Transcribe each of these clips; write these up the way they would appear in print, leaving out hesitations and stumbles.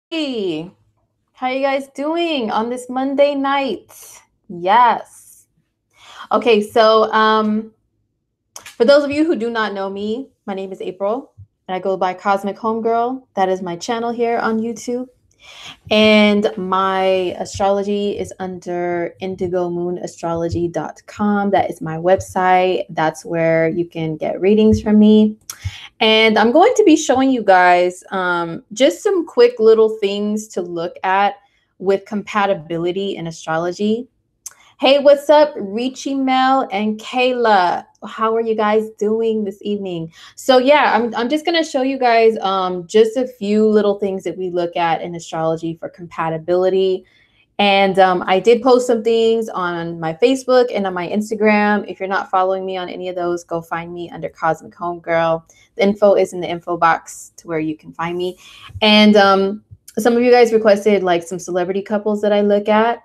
Hey, how you guys doing on this Monday night? Yes. Okay, so for those of you who do not know me, my name is April, and I go by Cosmic Homegirl. That is my channel here on YouTube. And my astrology is under indigomoonastrology.com. That is my website. That's where you can get readings from me. And I'm going to be showing you guys just some quick little things to look at with compatibility in astrology. Hey, what's up, Richie Mel and Kayla? How are you guys doing this evening? So yeah, I'm just gonna show you guys just a few little things that we look at in astrology for compatibility. And I did post some things on my Facebook and on my Instagram. If you're not following me on any of those, go find me under Cosmic Homegirl. The info is in the info box to where you can find me. And some of you guys requested like some celebrity couples that I look at,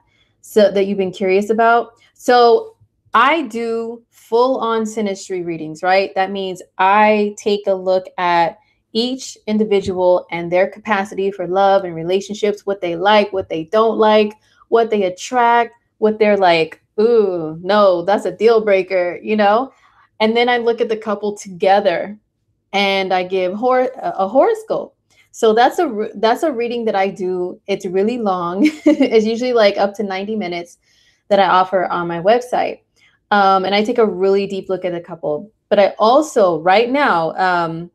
so that you've been curious about. So I do full on synastry readings, right? That means I take a look at each individual and their capacity for love and relationships, what they like, what they don't like, what they attract, what they're like, ooh, no, that's a deal breaker, you know? And then I look at the couple together and I give a horoscope. So that's a reading that I do. It's really long. It's usually like up to 90 minutes that I offer on my website. And I take a really deep look at a couple. But I also, right now,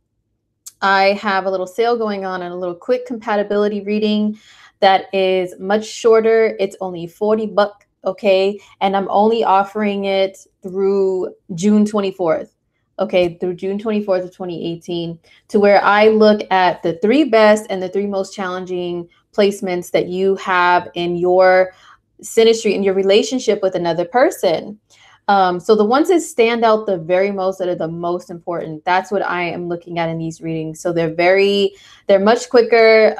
I have a little sale going on and a little quick compatibility reading that is much shorter. It's only 40 bucks, okay? And I'm only offering it through June 24th. Okay, through June 24th of 2018, to where I look at the three best and the three most challenging placements that you have in your synastry, in your relationship with another person. So the ones that stand out the very most, that are the most important, that's what I am looking at in these readings. So they're much quicker.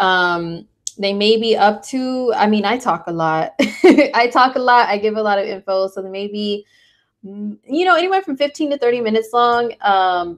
They may be up to, I mean, I talk a lot. I talk a lot. I give a lot of info. So they may be, anywhere from 15 to 30 minutes long,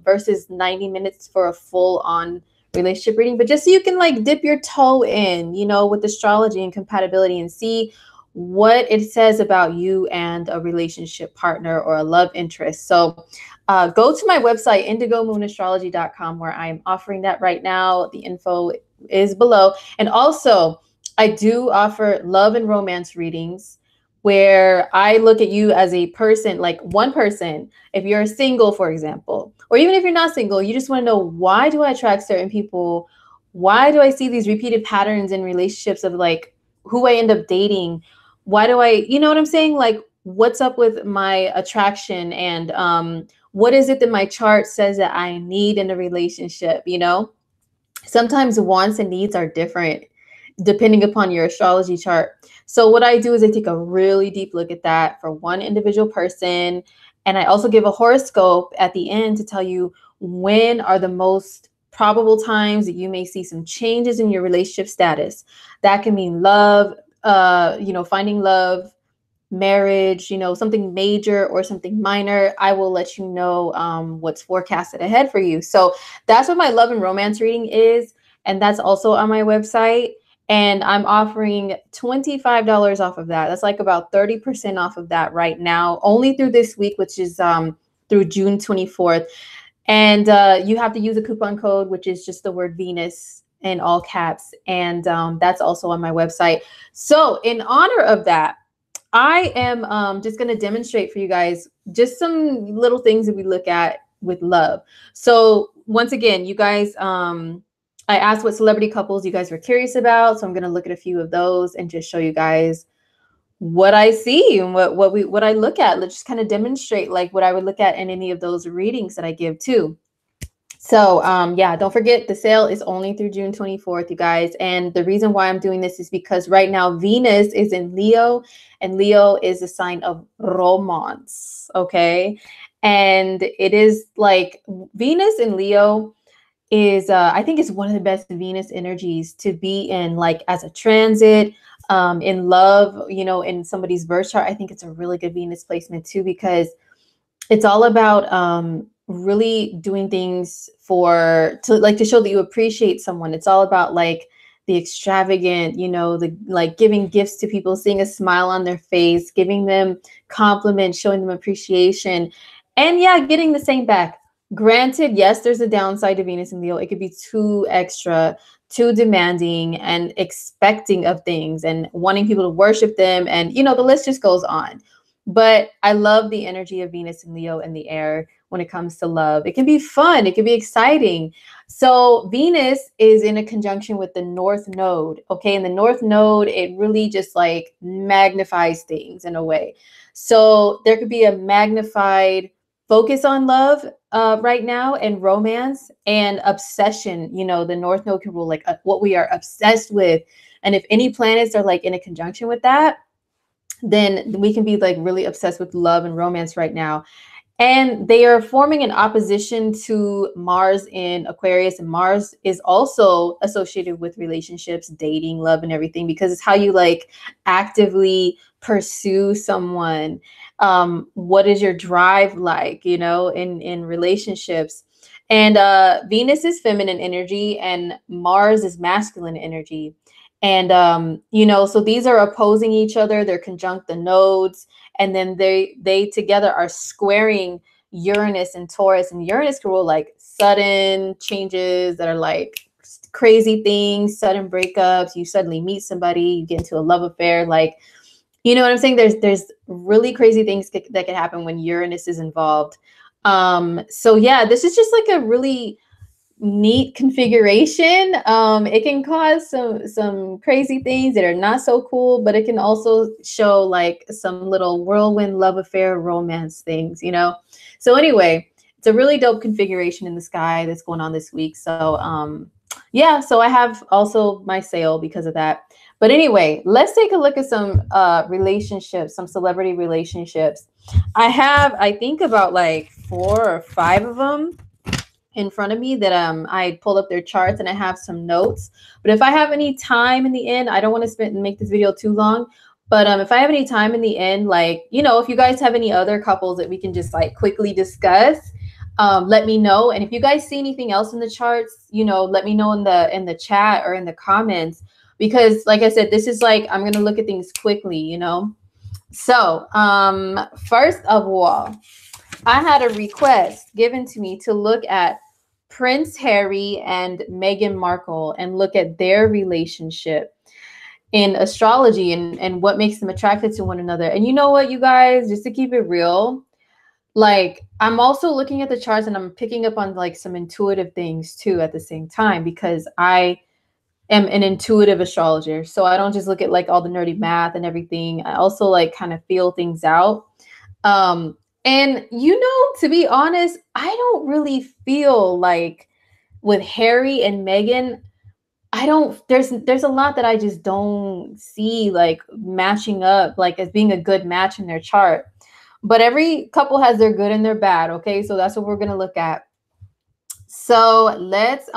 versus 90 minutes for a full on relationship reading. But just so you can like dip your toe in, with astrology and compatibility and see what it says about you and a relationship partner or a love interest. So go to my website, indigomoonastrology.com, where I'm offering that right now. The info is below. And also, I do offer love and romance readings where I look at you as a person, like one person. If you're single, for example, or even if you're not single, you just want to know, why do I attract certain people? Why do I see these repeated patterns in relationships of like who I end up dating? Why do I, you know what I'm saying? Like, what's up with my attraction? And what is it that my chart says that I need in a relationship? Sometimes wants and needs are different depending upon your astrology chart. So what I do is I take a really deep look at that for one individual person. And I also give a horoscope at the end to tell you when are the most probable times that you may see some changes in your relationship status. That can mean love, finding love, marriage, something major or something minor. I will let you know what's forecasted ahead for you. So that's what my love and romance reading is. And that's also on my website. And I'm offering $25 off of that. That's like about 30% off of that right now, only through this week, which is through June 24th. And you have to use a coupon code, which is just the word Venus in all caps. And that's also on my website. So in honor of that, I am just going to demonstrate for you guys just some little things that we look at with love. So once again, you guys, I asked what celebrity couples you guys were curious about. So I'm going to look at a few of those and just show you guys what I see and what I look at. Let's just kind of demonstrate like what I would look at in any of those readings that I give too. So yeah, don't forget the sale is only through June 24th, you guys. And the reason why I'm doing this is because right now Venus is in Leo, and Leo is a sign of romance. Okay. And it is like Venus in Leo is I think is one of the best Venus energies to be in, like as a transit, in love, in somebody's birth chart. I think it's a really good Venus placement too, because it's all about really doing things to show that you appreciate someone. It's all about like the extravagant, you know, the like giving gifts to people, seeing a smile on their face, giving them compliments, showing them appreciation, and yeah, getting the same back. Granted, yes, there's a downside to Venus and Leo. It could be too extra, too demanding, and expecting of things and wanting people to worship them. And, you know, the list just goes on. But I love the energy of Venus and Leo in the air when it comes to love. It can be fun, it can be exciting. So Venus is in a conjunction with the North Node. Okay. And the North Node, it really just like magnifies things in a way. So there could be a magnified focus on love right now, and romance and obsession. You know, the North Node can rule like what we are obsessed with. And if any planets are like in a conjunction with that, then we can be like really obsessed with love and romance right now. And they are forming an opposition to Mars in Aquarius. And Mars is also associated with relationships, dating, love, and everything, because it's how you like actively pursue someone. What is your drive like, you know, in relationships? And Venus is feminine energy and Mars is masculine energy. And you know, so these are opposing each other. They're conjunct the nodes, and then they together are squaring Uranus and Taurus. And Uranus can rule like sudden changes that are like crazy things, sudden breakups. You suddenly meet somebody, you get into a love affair, like, you know what I'm saying? There's really crazy things that can happen when Uranus is involved. So yeah, this is just like a really neat configuration. It can cause some crazy things that are not so cool, but it can also show like some little whirlwind love affair romance things, you know. So anyway, it's a really dope configuration in the sky that's going on this week. So yeah, so I have also my sale because of that. But anyway, let's take a look at some relationships, some celebrity relationships. I think about like 4 or 5 of them in front of me that I pulled up their charts, and I have some notes. But if I have any time in the end, I don't want to make this video too long. But if I have any time in the end, like, you know, if you guys have any other couples that we can just like quickly discuss, let me know. And if you guys see anything else in the charts, you know, let me know in the chat or in the comments, because like I said, this is like, I'm gonna look at things quickly, you know. So first of all, I had a request given to me to look at Prince Harry and Meghan Markle and look at their relationship in astrology and what makes them attracted to one another. And you know what, you guys, just to keep it real, like I'm also looking at the charts and I'm picking up on like some intuitive things too at the same time, because I am an intuitive astrologer. So I don't just look at like all the nerdy math and everything. I also like kind of feel things out. And you know, to be honest, I don't really feel like with Harry and Meghan, I don't, there's a lot that I just don't see like matching up like as being a good match in their chart. But every couple has their good and their bad, okay? So that's what we're going to look at. So let's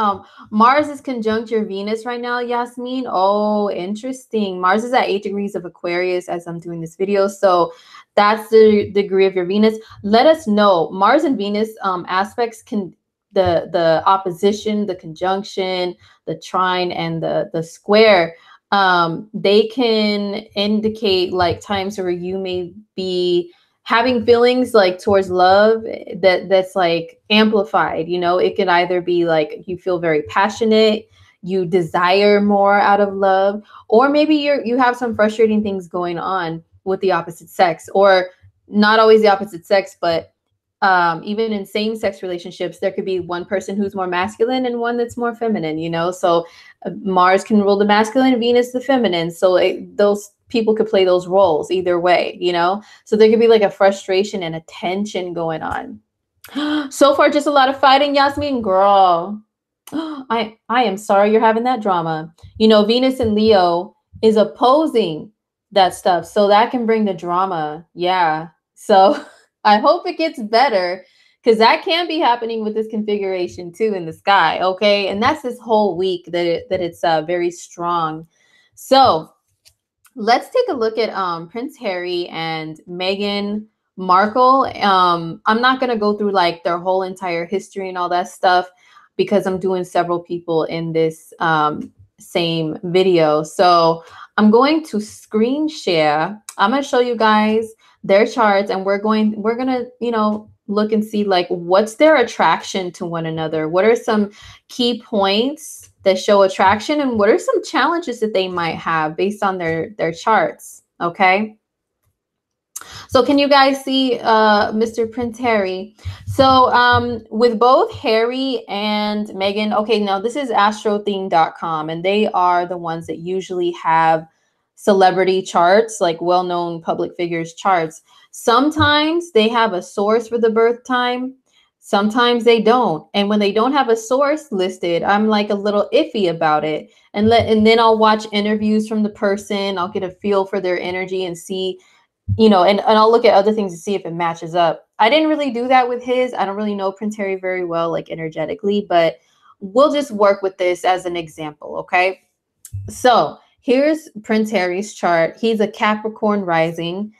Mars is conjunct your Venus right now, Yasmin. Oh, interesting. Mars is at 8 degrees of Aquarius as I'm doing this video. So that's the degree of your Venus. Let us know. Mars and Venus aspects can, the opposition, the conjunction, the trine, and the square, they can indicate like times where you may be having feelings like towards love that's like amplified. You know, it can either be like you feel very passionate, you desire more out of love, or maybe you have some frustrating things going on with the opposite sex, or not always the opposite sex, but even in same-sex relationships, there could be one person who's more masculine and one that's more feminine, you know. So Mars can rule the masculine, Venus the feminine. So those people could play those roles either way, you know. So there could be like a frustration and a tension going on. So far, just a lot of fighting, Yasmin, girl. I am sorry you're having that drama. You know, Venus and Leo is opposing that stuff, so that can bring the drama. Yeah. So I hope it gets better, because that can be happening with this configuration too in the sky. Okay, and that's this whole week that it's very strong. So let's take a look at Prince Harry and Meghan Markle. I'm not going to go through like their whole entire history and all that stuff, because I'm doing several people in this same video. So I'm going to screen share. I'm going to show you guys their charts, and we're going to, look and see like what's their attraction to one another. What are some key points that show attraction, and what are some challenges that they might have based on their charts, okay? So can you guys see Mr. Prince Harry? So with both Harry and Meghan, okay, now this is astrotheme.com, and they are the ones that usually have celebrity charts, like well-known public figures charts. Sometimes they have a source for the birth time. Sometimes they don't. And when they don't have a source listed, I'm like a little iffy about it. And then I'll watch interviews from the person. I'll get a feel for their energy and see, and I'll look at other things to see if it matches up. I didn't really do that with his. I don't really know Prince Harry very well, like energetically, but we'll just work with this as an example, okay? So here's Prince Harry's chart. He's a Capricorn rising.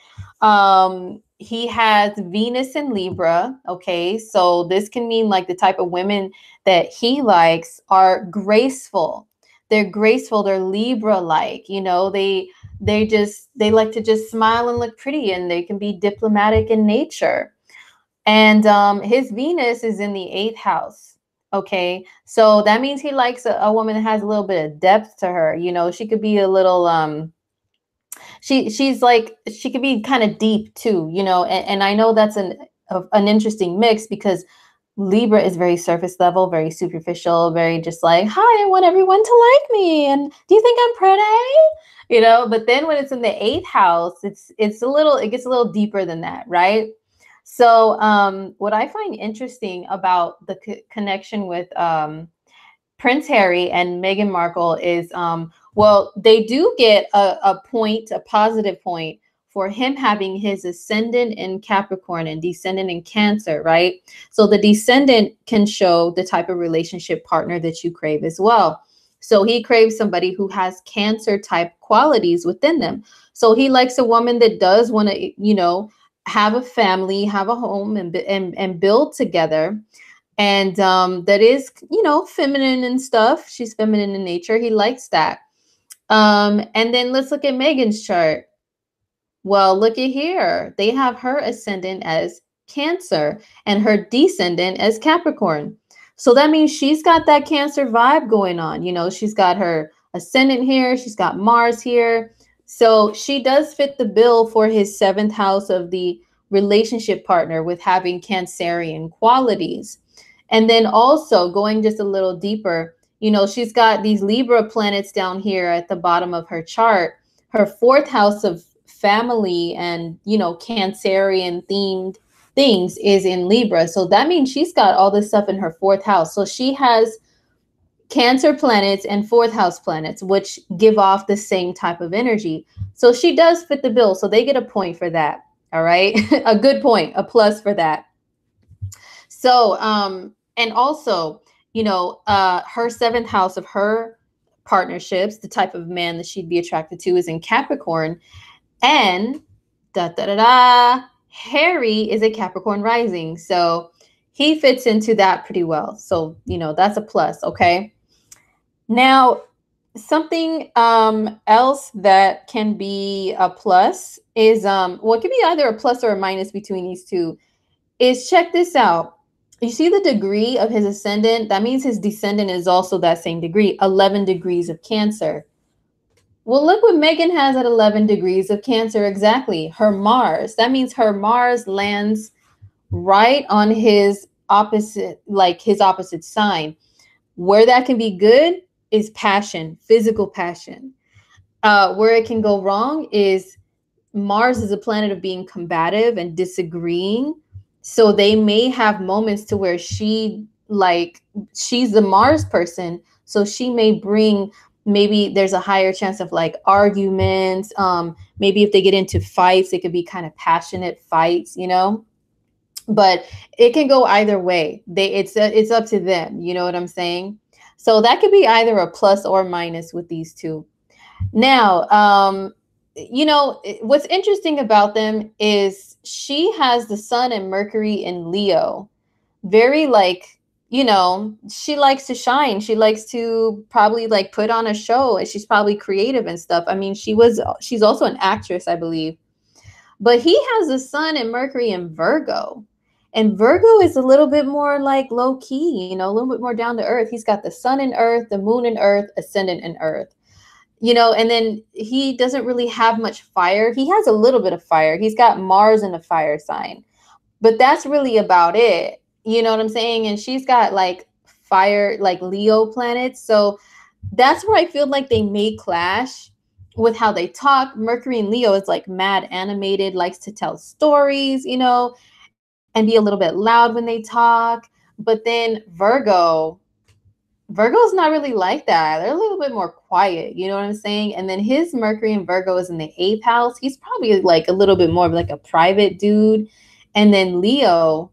He has Venus in Libra, okay? So this can mean like the type of women that he likes are graceful. They're graceful, they're Libra-like, they like to just smile and look pretty, and they can be diplomatic in nature. And his Venus is in the 8th house. Okay, so that means he likes a woman that has a little bit of depth to her. She could be a little she's like, she could be kind of deep too. And I know that's an interesting mix, because Libra is very surface level, very superficial, very just like, hi, I want everyone to like me, and do you think I'm pretty? But then when it's in the 8th house, it gets a little deeper than that, right? So what I find interesting about the connection with Prince Harry and Meghan Markle is, well, they do get a positive point for him having his ascendant in Capricorn and descendant in Cancer, right? So the descendant can show the type of relationship partner that you crave as well. So he craves somebody who has Cancer type qualities within them. So he likes a woman that does want to, have a family, have a home, and build together. And that is, feminine and stuff. She's feminine in nature. He likes that. And then let's look at Meghan's chart. Well, look at here. They have her ascendant as Cancer and her descendant as Capricorn. So that means she's got that Cancer vibe going on. She's got her ascendant here. She's got Mars here. So she does fit the bill for his 7th house of the relationship partner, with having Cancerian qualities. And then also going just a little deeper, she's got these Libra planets down here at the bottom of her chart. Her 4th house of family and, Cancerian themed things is in Libra. So that means she's got all this stuff in her 4th house. So she has Cancer planets and 4th house planets, which give off the same type of energy. So she does fit the bill. So they get a point for that. All right. A good point, a plus for that. So, and also, her 7th house of her partnerships, the type of man that she'd be attracted to, is in Capricorn. And Harry is a Capricorn rising. So he fits into that pretty well. So, that's a plus. Okay. Now, something else that can be a plus is, well, it could be either a plus or a minus between these two, is check this out. You see the degree of his ascendant? That means his descendant is also that same degree, 11 degrees of Cancer. Well, look what Meghan has at 11 degrees of Cancer exactly. Her Mars. That means her Mars lands right on his opposite sign. Where that can be good is passion, physical passion. Where it can go wrong is Mars is a planet of being combative and disagreeing. So they may have moments to where she's the Mars person. So she may bring, maybe there's a higher chance of like arguments. Maybe if they get into fights, it could be kind of passionate fights, but it can go either way. It's up to them. You know what I'm saying? So that could be either a plus or minus with these two. Now, what's interesting about them is she has the Sun and Mercury in Leo. Very like, you know, she likes to shine. She likes to probably like put on a show, and she's probably creative and stuff. I mean, she's also an actress, I believe. But he has a sun and Mercury in Virgo. And Virgo is a little bit more like low key, you know, a little bit more down to earth. He's got the sun in earth, the moon in earth, ascendant in earth. You know, and then he doesn't really have much fire. He has a little bit of fire. He's got Mars in a fire sign, but that's really about it. You know what I'm saying? And she's got like fire, like Leo planets. So that's where I feel like they may clash with how they talk. Mercury and Leo is like mad animated, likes to tell stories, you know, and be a little bit loud when they talk. But then Virgo's not really like that. They're a little bit more quiet, you know what I'm saying? And then his Mercury and Virgo is in the eighth house. He's probably like a little bit more of like a private dude. And then Leo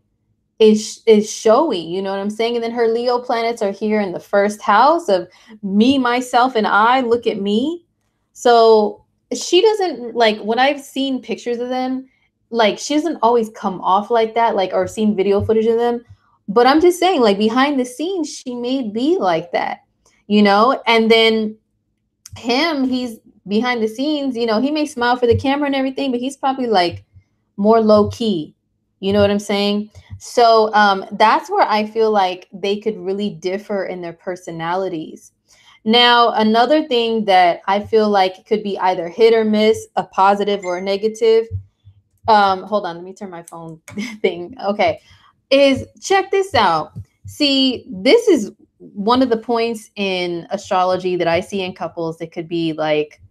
is showy, you know what I'm saying? And then her Leo planets are here in the first house of me, myself, and I. Look at me. So she doesn't like, when I've seen pictures of them, like she doesn't always come off like that, like, or seen video footage of them. But I'm just saying, like behind the scenes, she may be like that, you know? And then he's behind the scenes, you know, he may smile for the camera and everything, but he's probably like more low key. You know what I'm saying? So that's where I feel like they could really differ in their personalities. Now, another thing that I feel like could be either hit or miss, a positive or a negative. Hold on, let me turn my phone thing. Okay. Is check this out. See, this is one of the points in astrology that I see in couples that could be like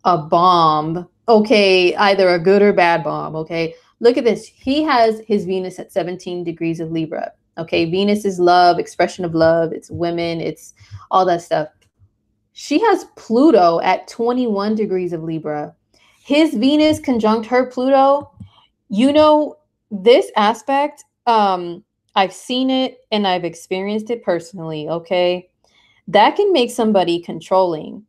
a bomb. Okay, either a good or bad bomb. Okay, look at this. He has his Venus at 17 degrees of Libra. Okay, Venus is love, expression of love. It's women, it's all that stuff. She has Pluto at 21 degrees of Libra. His Venus conjunct her Pluto. You know, this aspect, I've seen it and I've experienced it personally. Okay, that can make somebody controlling.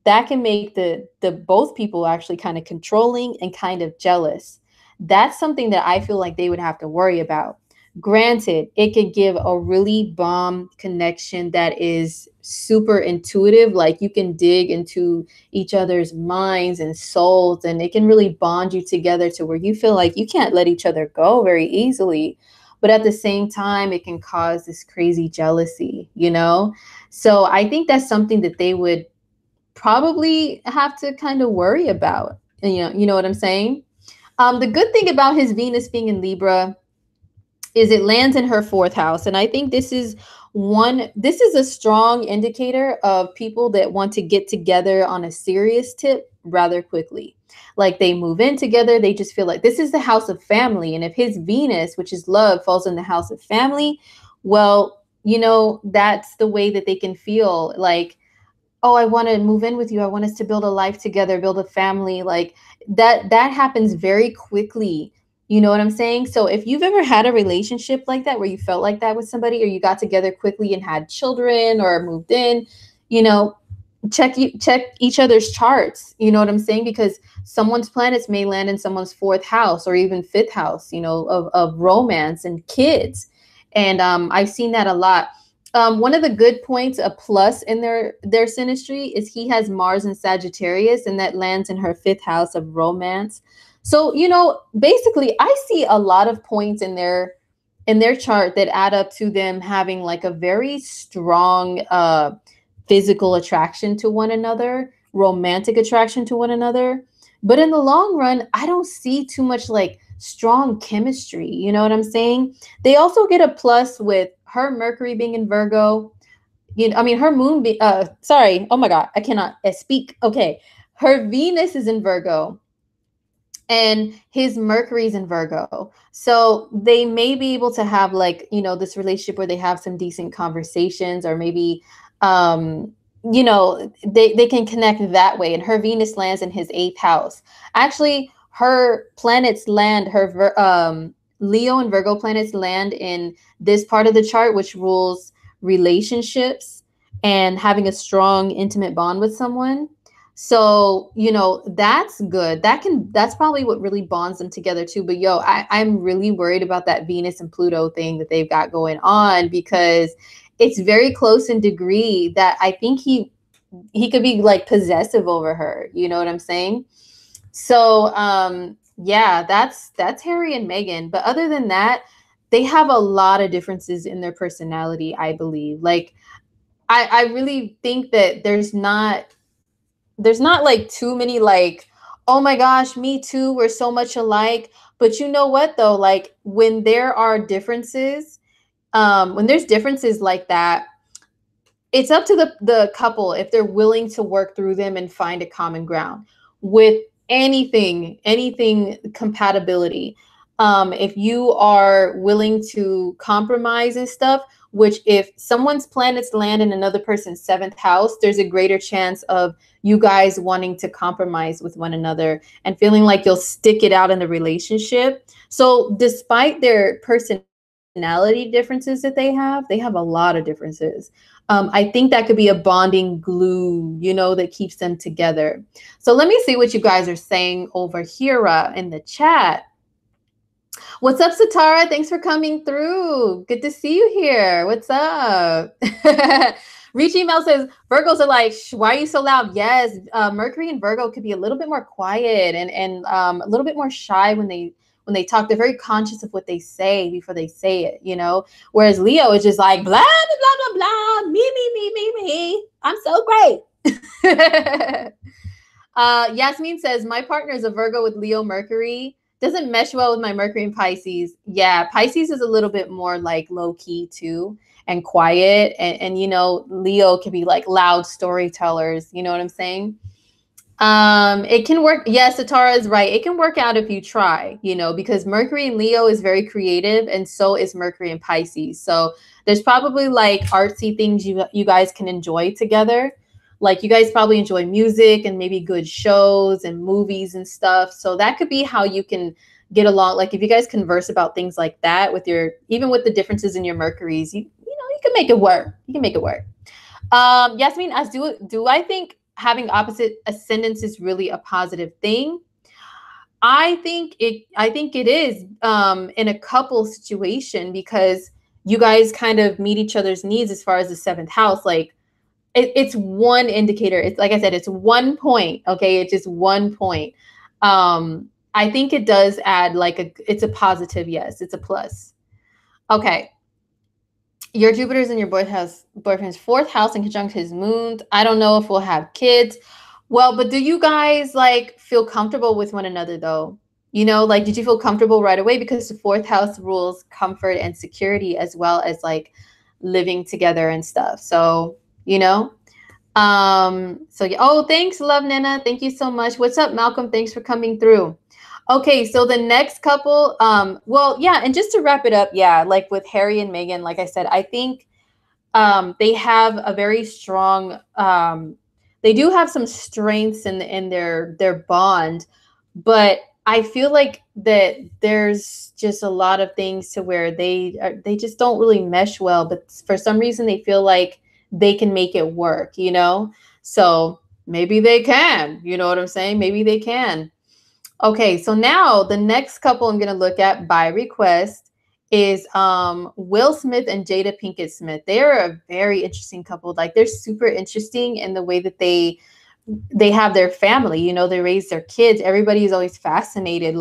That can make the both people actually kind of controlling and kind of jealous. That's something that I feel like they would have to worry about. Granted, it could give a really bomb connection that is super intuitive, like you can dig into each other's minds and souls, and it can really bond you together to where you feel like you can't let each other go very easily. But at the same time, it can cause this crazy jealousy, you know? So I think that's something that they would probably have to kind of worry about. And, you know what I'm saying? The good thing about his Venus being in Libra is it lands in her fourth house. And I think this is a strong indicator of people that want to get together on a serious tip rather quickly. Like they move in together, they just feel like this is the house of family. And if his Venus, which is love, falls in the house of family, well, you know, that's the way that they can feel like, oh, I want to move in with you. I want us to build a life together, build a family. Like that happens very quickly. You know what I'm saying? So if you've ever had a relationship like that where you felt like that with somebody, or you got together quickly and had children or moved in, you know, check each other's charts. You know what I'm saying? Because someone's planets may land in someone's fourth house or even fifth house, you know, of romance and kids. And I've seen that a lot. One of the good points, a plus in their synastry, is he has Mars in Sagittarius, and that lands in her fifth house of romance. So, you know, basically, I see a lot of points in their chart that add up to them having like a very strong physical attraction to one another, romantic attraction to one another. But in the long run, I don't see too much like strong chemistry. You know what I'm saying? They also get a plus with her Mercury being in Virgo. You know, I mean, her moon sorry, oh my God, I cannot speak. Okay. Her Venus is in Virgo and his Mercury's in Virgo. So they may be able to have like, you know, this relationship where they have some decent conversations, or maybe you know, they can connect that way. And her Venus lands in his eighth house. Actually, her planets land, Leo and Virgo planets land in this part of the chart, which rules relationships and having a strong, intimate bond with someone. So, that's good. That's probably what really bonds them together too. But yo, I'm really worried about that Venus and Pluto thing that they've got going on, because it's very close in degree that I think he could be like possessive over her. You know what I'm saying? So, yeah, that's Harry and Meghan. But other than that, they have a lot of differences in their personality, I believe. Like, I really think that there's not like too many like, oh my gosh, me too, we're so much alike. But you know what though? Like, when there are differences, when there's differences like that, it's up to the couple if they're willing to work through them and find a common ground with anything compatibility. If you are willing to compromise and stuff, which if someone's planets land in another person's seventh house, there's a greater chance of you guys wanting to compromise with one another and feeling like you'll stick it out in the relationship. So despite their personality differences that they have a lot of differences. I think that could be a bonding glue, that keeps them together. So let me see what you guys are saying over here in the chat. What's up, Satara? Thanks for coming through. Good to see you here. What's up? Reach Email says, Virgos are like, why are you so loud? Yes, Mercury and Virgo could be a little bit more quiet and a little bit more shy when they talk. They're very conscious of what they say before they say it, Whereas Leo is just like, blah, blah, blah, blah, me. I'm so great. Yasmin says, my partner is a Virgo with Leo Mercury. Doesn't mesh well with my Mercury and Pisces. Yeah, Pisces is a little bit more like low key too and quiet. And Leo can be like loud storytellers. You know what I'm saying? It can work. Yes, Satara is right. It can work out if you try, because Mercury and Leo is very creative, and so is Mercury and Pisces. So there's probably like artsy things you guys can enjoy together. Like, you guys probably enjoy music and maybe good shows and movies and stuff. So that could be how you can get along. Like, if you guys converse about things like that even with the differences in your Mercuries, you can make it work. You can make it work. Yasmin asks, do I think having opposite ascendants is really a positive thing? I think it is in a couple situation, because you guys kind of meet each other's needs as far as the seventh house. Like, it's one indicator. It's like I said, it's 1 point. Okay. It's just 1 point. I think it does add it's a positive. Yes. It's a plus. Okay. Your Jupiter's in your boyfriend's fourth house in conjunct his moon. I don't know if we'll have kids. Well, but do you guys feel comfortable with one another though? Did you feel comfortable right away? Because the fourth house rules comfort and security, as well as living together and stuff. So, so yeah. Oh, thanks, Love Nana. Thank you so much. What's up, Malcolm? Thanks for coming through. Okay, so the next couple, well, yeah, and just to wrap it up, yeah, like with Harry and Meghan, like I said, I think they have a very strong, they do have some strengths in their bond, but I feel like that there's just a lot of things to where they just don't really mesh well, but for some reason they feel like they can make it work, So maybe they can, you know what I'm saying? Maybe they can. Okay, so now the next couple I'm going to look at by request is Will Smith and Jada Pinkett Smith. They are a very interesting couple. Like, they're super interesting in the way that they have their family. They raise their kids. Everybody is always fascinated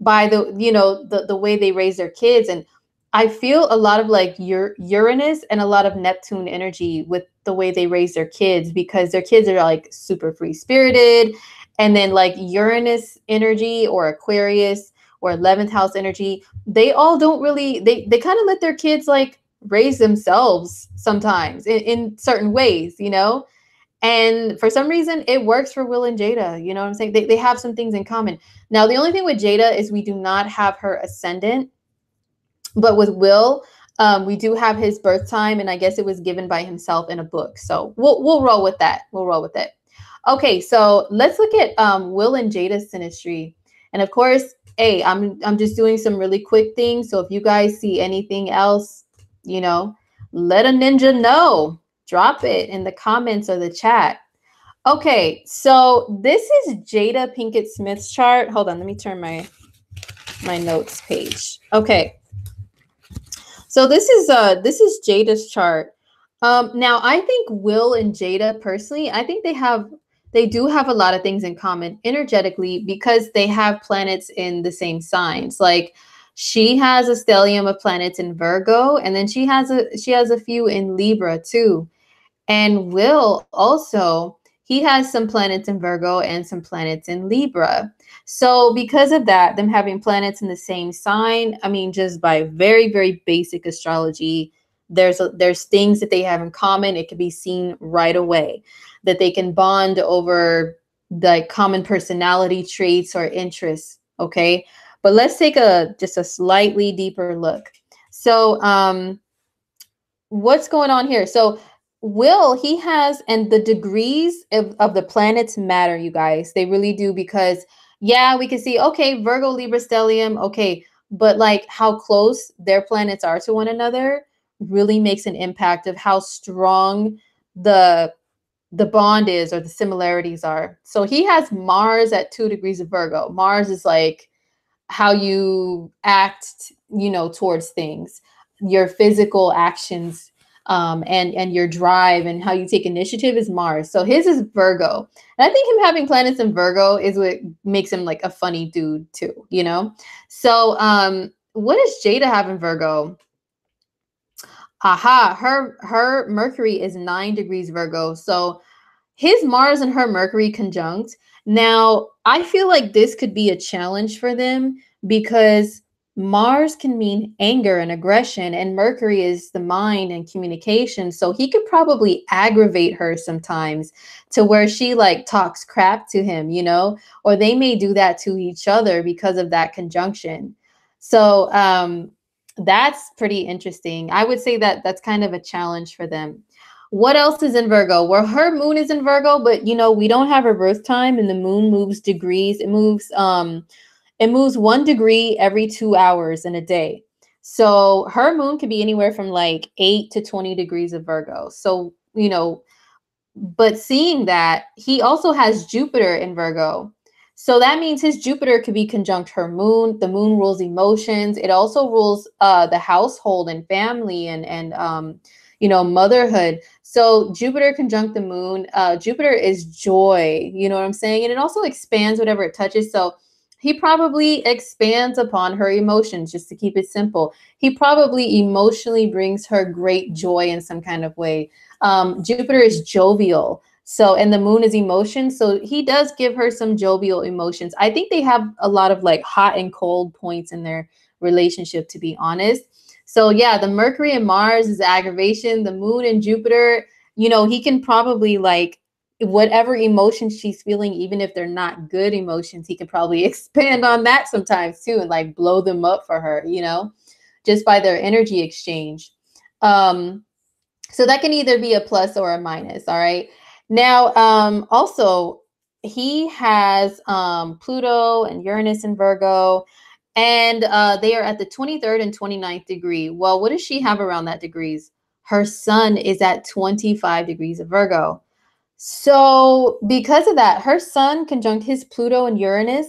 by the way they raise their kids. And I feel a lot of Uranus and a lot of Neptune energy with the way they raise their kids, because their kids are super free spirited. And then Uranus energy or Aquarius or 11th house energy, they all don't really, they kind of let their kids raise themselves sometimes in certain ways, And for some reason it works for Will and Jada. You know what I'm saying? They have some things in common. Now, the only thing with Jada is we do not have her ascendant, but with Will, we do have his birth time, and I guess it was given by himself in a book. So we'll roll with that. We'll roll with it. Okay, so let's look at Will and Jada's synastry. And of course, hey, I'm just doing some really quick things. So if you guys see anything else, let a ninja know. Drop it in the comments or the chat. Okay, so this is Jada Pinkett Smith's chart. Hold on, let me turn my notes page. Okay, so this is Jada's chart. Now I think Will and Jada personally, I think they do have a lot of things in common energetically because they have planets in the same signs. Like she has a stellium of planets in Virgo, and then she has a few in Libra too. And Will also, he has some planets in Virgo and some planets in Libra. So because of that, them having planets in the same sign, I mean, just by very, very basic astrology, there's things that they have in common. It can be seen right away that they can bond over the common personality traits or interests. Okay. But let's take a just a slightly deeper look. So what's going on here? So Will, he has, and the degrees of the planets matter, you guys. They really do because, yeah, we can see, okay, Virgo, Libra, Stellium, okay, but like how close their planets are to one another really makes an impact of how strong the the bond is or the similarities are. So he has Mars at 2 degrees of Virgo. Mars is like how you act, towards things, your physical actions, and your drive and how you take initiative is Mars. So his is Virgo, and I think him having planets in Virgo is what makes him like a funny dude too. So what does Jada have in Virgo? Aha, her Mercury is 9 degrees Virgo. So his Mars and her Mercury conjunct. Now, I feel like this could be a challenge for them because Mars can mean anger and aggression, and Mercury is the mind and communication. So he could probably aggravate her sometimes to where she like talks crap to him, or they may do that to each other because of that conjunction. So, that's pretty interesting. I would say that that's kind of a challenge for them. What else is in Virgo? Well, her moon is in Virgo, but we don't have her birth time, and the moon moves degrees. It moves 1 degree every 2 hours in a day. So her moon could be anywhere from like 8 to 20 degrees of Virgo. So, but seeing that, he also has Jupiter in Virgo. So that means his Jupiter could be conjunct her moon. The moon rules emotions. It also rules the household and family and motherhood. So Jupiter conjunct the moon. Jupiter is joy. You know what I'm saying? And it also expands whatever it touches. So he probably expands upon her emotions, just to keep it simple. He probably emotionally brings her great joy in some kind of way. Jupiter is jovial. So, and the moon is emotion. So he does give her some jovial emotions. I think they have a lot of like hot and cold points in their relationship, to be honest. So, yeah, the Mercury and Mars is aggravation. The moon and Jupiter, he can probably like whatever emotions she's feeling, even if they're not good emotions, he can probably expand on that sometimes too and like blow them up for her, just by their energy exchange. Um, so that can either be a plus or a minus. All right. Now, also, he has Pluto and Uranus in Virgo, and they are at the 23rd and 29th degree. Well, what does she have around that degrees? Her sun is at 25 degrees of Virgo. So, because of that, her sun conjunct his Pluto and Uranus.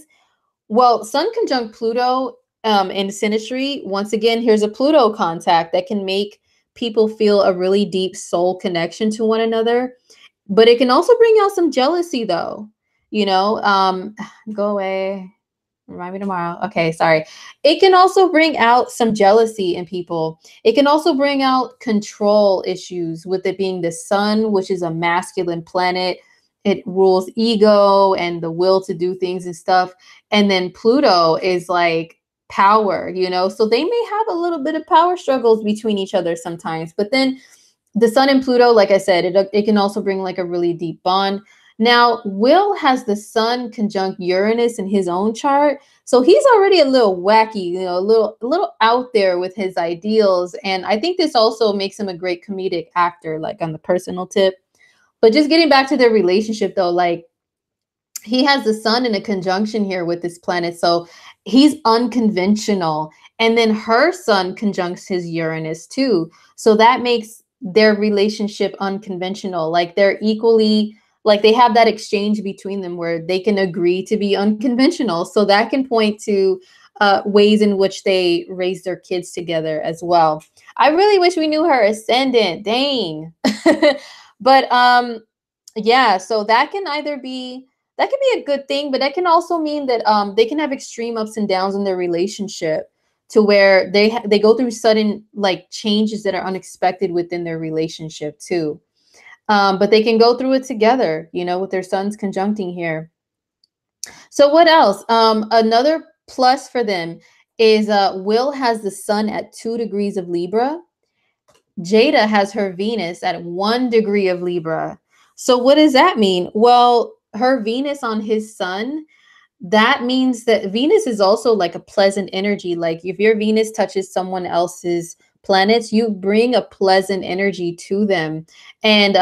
Well, Sun conjunct Pluto in synastry. Once again, here's a Pluto contact that can make people feel a really deep soul connection to one another. But it can also bring out some jealousy, though. You know, go away. Remind me tomorrow. Okay, sorry. It can also bring out some jealousy in people. It can also bring out control issues with it being the sun, which is a masculine planet. It rules ego and the will to do things and stuff. And then Pluto is like power. So they may have a little bit of power struggles between each other sometimes. But then the sun and Pluto, like I said, it can also bring like a really deep bond. Now, Will has the sun conjunct Uranus in his own chart. So he's already a little wacky, a little out there with his ideals. And I think this also makes him a great comedic actor, like on the personal tip. But just getting back to their relationship though, like he has the sun in a conjunction here with this planet. So he's unconventional. And then her sun conjuncts his Uranus too. So that makes their relationship unconventional. Like they're equally Like they have that exchange between them where they can agree to be unconventional. So that can point to ways in which they raise their kids together as well. I really wish we knew her ascendant. Dang. But yeah, so that can either be that can be a good thing, but that can also mean that they can have extreme ups and downs in their relationship to where they go through sudden like changes that are unexpected within their relationship too. But they can go through it together, you know, with their sons conjuncting here. So what else? Another plus for them is Will has the sun at 2 degrees of Libra. Jada has her Venus at 1 degree of Libra. So what does that mean? Well, her Venus on his sun, that means that Venus is also like a pleasant energy. Like if your Venus touches someone else's planets, you bring a pleasant energy to them. And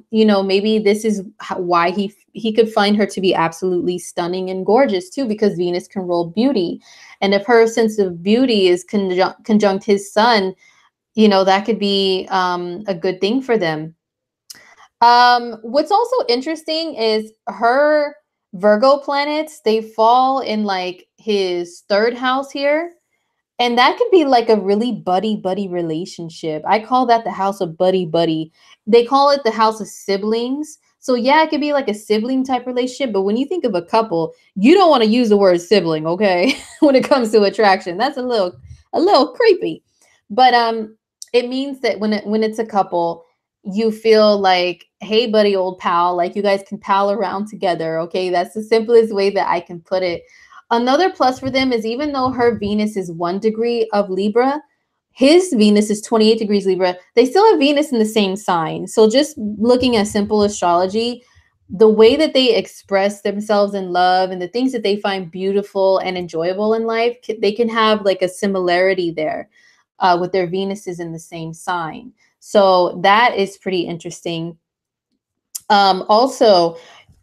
you know, maybe this is why he could find her to be absolutely stunning and gorgeous too, because Venus can rule beauty. And if her sense of beauty is conjunct his sun, you know, that could be a good thing for them. What's also interesting is her Virgo planets, they fall in like his third house here. And that could be like a really buddy relationship. I call that the house of buddy. They call it the house of siblings. So yeah, it could be like a sibling type relationship, but when you think of a couple, you don't want to use the word sibling, okay? When it comes to attraction. That's a little creepy. But it means that when it's a couple, you feel like, hey buddy, old pal, like you guys can pal around together, okay? That's the simplest way that I can put it. Another plus for them is even though her Venus is 1 degree of Libra, his Venus is 28 degrees Libra. They still have Venus in the same sign. So just looking at simple astrology, the way that they express themselves in love and the things that they find beautiful and enjoyable in life, they can have like a similarity there with their Venuses in the same sign. So that is pretty interesting. Also,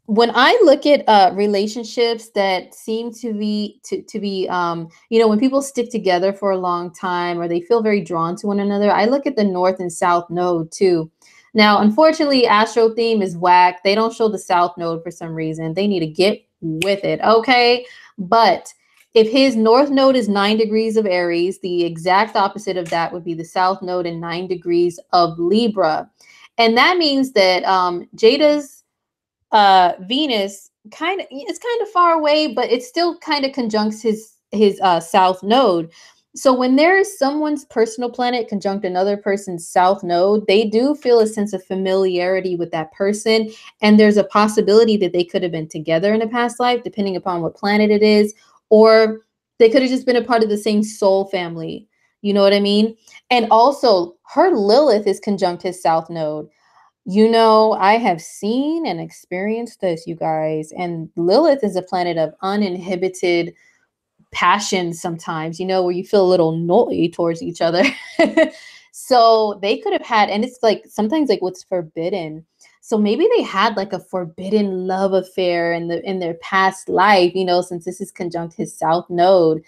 when I look at relationships that seem to be you know, when people stick together for a long time or they feel very drawn to one another, I look at the north and south node too. Now, unfortunately, Astro theme is whack. They don't show the south node for some reason. They need to get with it, okay? But if his north node is 9 degrees of Aries, the exact opposite of that would be the south node in 9 degrees of Libra. And that means that Jada's Venus it's kind of far away, but it still kind of conjuncts his south node. So when there's someone's personal planet conjunct another person's south node, they do feel a sense of familiarity with that person, and there's a possibility that they could have been together in a past life, depending upon what planet it is, or they could have just been a part of the same soul family. You know what I mean? And also, her Lilith is conjunct his south node. You know, I have seen and experienced this, you guys. And Lilith is a planet of uninhibited passion sometimes, you know, where you feel a little naughty towards each other. So they could have had, and it's like sometimes like what's forbidden. So maybe they had like a forbidden love affair in their past life, you know, since this is conjunct his south node.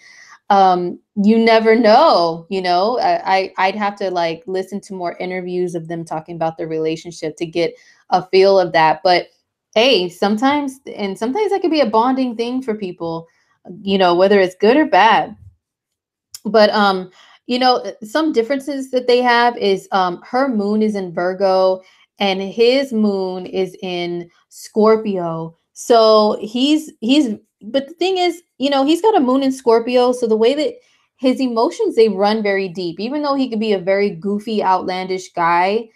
You never know, you know. I'd have to like listen to more interviews of them talking about their relationship to get a feel of that. But hey, sometimes that could be a bonding thing for people, you know, whether it's good or bad. But you know, some differences that they have is her moon is in Virgo and his moon is in Scorpio. So he's but the thing is, you know, he's got a moon in Scorpio, so the way that his emotions, they run very deep. Even though he could be a very goofy, outlandish guy,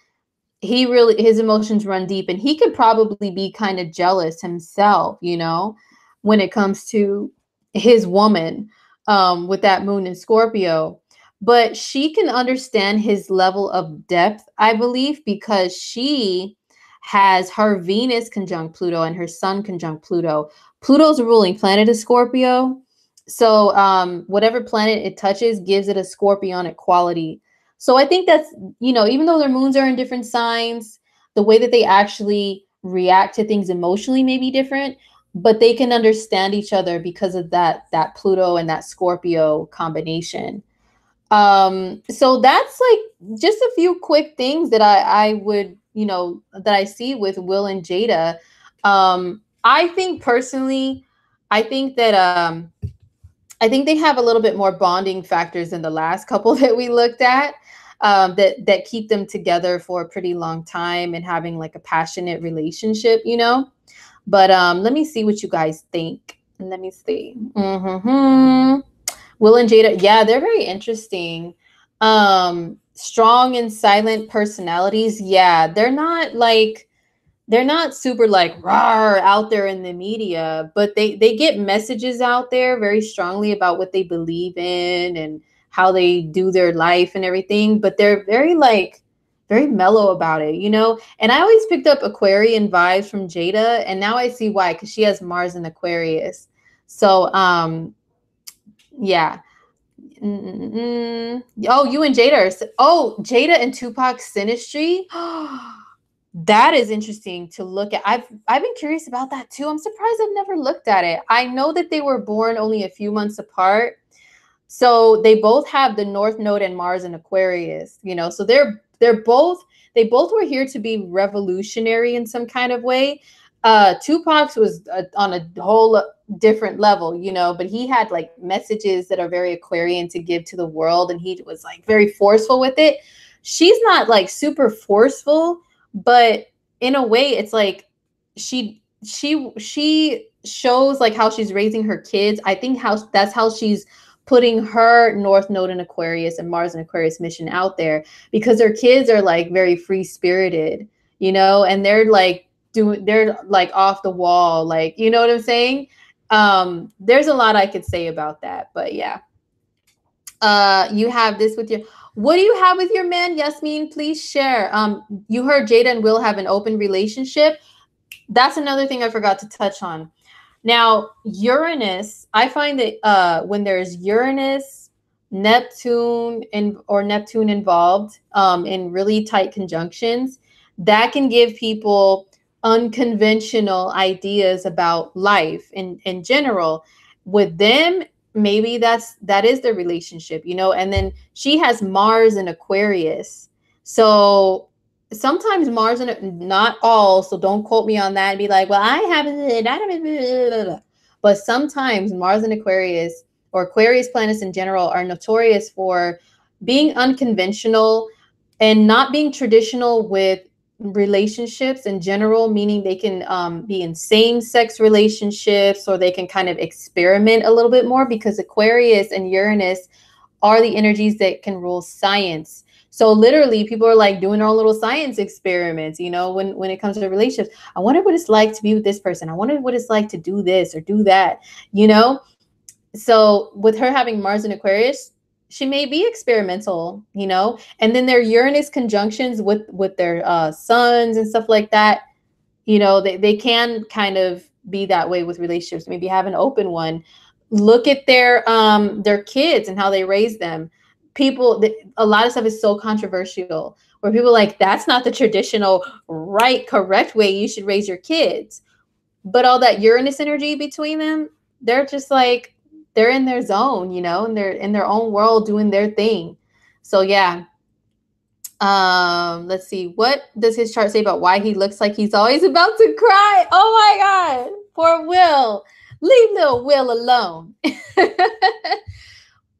his emotions run deep, and he could probably be kind of jealous himself, you know, when it comes to his woman, with that moon in Scorpio. But she can understand his level of depth, I believe, because she has her Venus conjunct Pluto and her sun conjunct Pluto. Pluto's a ruling planet of Scorpio, so whatever planet it touches gives it a scorpionic quality. So I think that's, you know, even though their moons are in different signs, the way that they actually react to things emotionally may be different, but they can understand each other because of that Pluto and that Scorpio combination. So that's like just a few quick things that I would that I see with Will and Jada. I think personally, I think that I think they have a little bit more bonding factors than the last couple that we looked at, that keep them together for a pretty long time and having like a passionate relationship. But let me see what you guys think. Let me see. Will and Jada, yeah, they're very interesting. Strong and silent personalities. Yeah, they're not super like rawr out there in the media, but they get messages out there very strongly about what they believe in and how they do their life and everything. But they're very mellow about it. And I always picked up Aquarian vibes from Jada, and now I see why, because she has Mars in Aquarius. So yeah. Oh, you and Jada Jada and Tupac's synastry. That is interesting to look at. I've been curious about that too. I'm surprised I've never looked at it. I know that they were born only a few months apart. So they both have the North Node and Mars in Aquarius. So they both were here to be revolutionary in some kind of way. Tupac's was on a whole different level, but he had like messages that are very Aquarian to give to the world, and he was like very forceful with it. She's not like super forceful, but in a way it's like she shows like how she's raising her kids. I think that's how she's putting her North Node in Aquarius and Mars in Aquarius mission out there, because her kids are like very free spirited, and they're like off the wall, like, you know what I'm saying? There's a lot I could say about that, but yeah. You have this with what do you have with your man, Yasmin? Please share. You heard Jada and Will have an open relationship. That's another thing I forgot to touch on. Now, Uranus, I find that when there's Uranus, Neptune, or Neptune involved in really tight conjunctions, that can give people unconventional ideas about life in general. With them, maybe that is their relationship. And then she has Mars in Aquarius. So sometimes Mars and not all, so don't quote me on that and be like, well, I haven't. But sometimes Mars and Aquarius, or Aquarius planets in general, are notorious for being unconventional and not being traditional with relationships in general, meaning they can be in same-sex relationships, or they can kind of experiment a little bit more, because Aquarius and Uranus are the energies that can rule science. So literally people are like doing their own little science experiments, when it comes to relationships. I wonder what it's like to be with this person. I wonder what it's like to do this or do that. So with her having Mars in Aquarius, she may be experimental. And then their Uranus conjunctions with their suns and stuff like that, they can kind of be that way with relationships. Maybe have an open one. Look at their kids and how they raise them. A lot of stuff is so controversial, where people are like, that's not the traditional correct way you should raise your kids. But all that Uranus energy between them, they're just like, they're in their zone, and they're in their own world doing their thing. So yeah. Let's see. What does his chart say about why he looks like he's always about to cry? Oh my God. Poor Will. Leave little Will alone.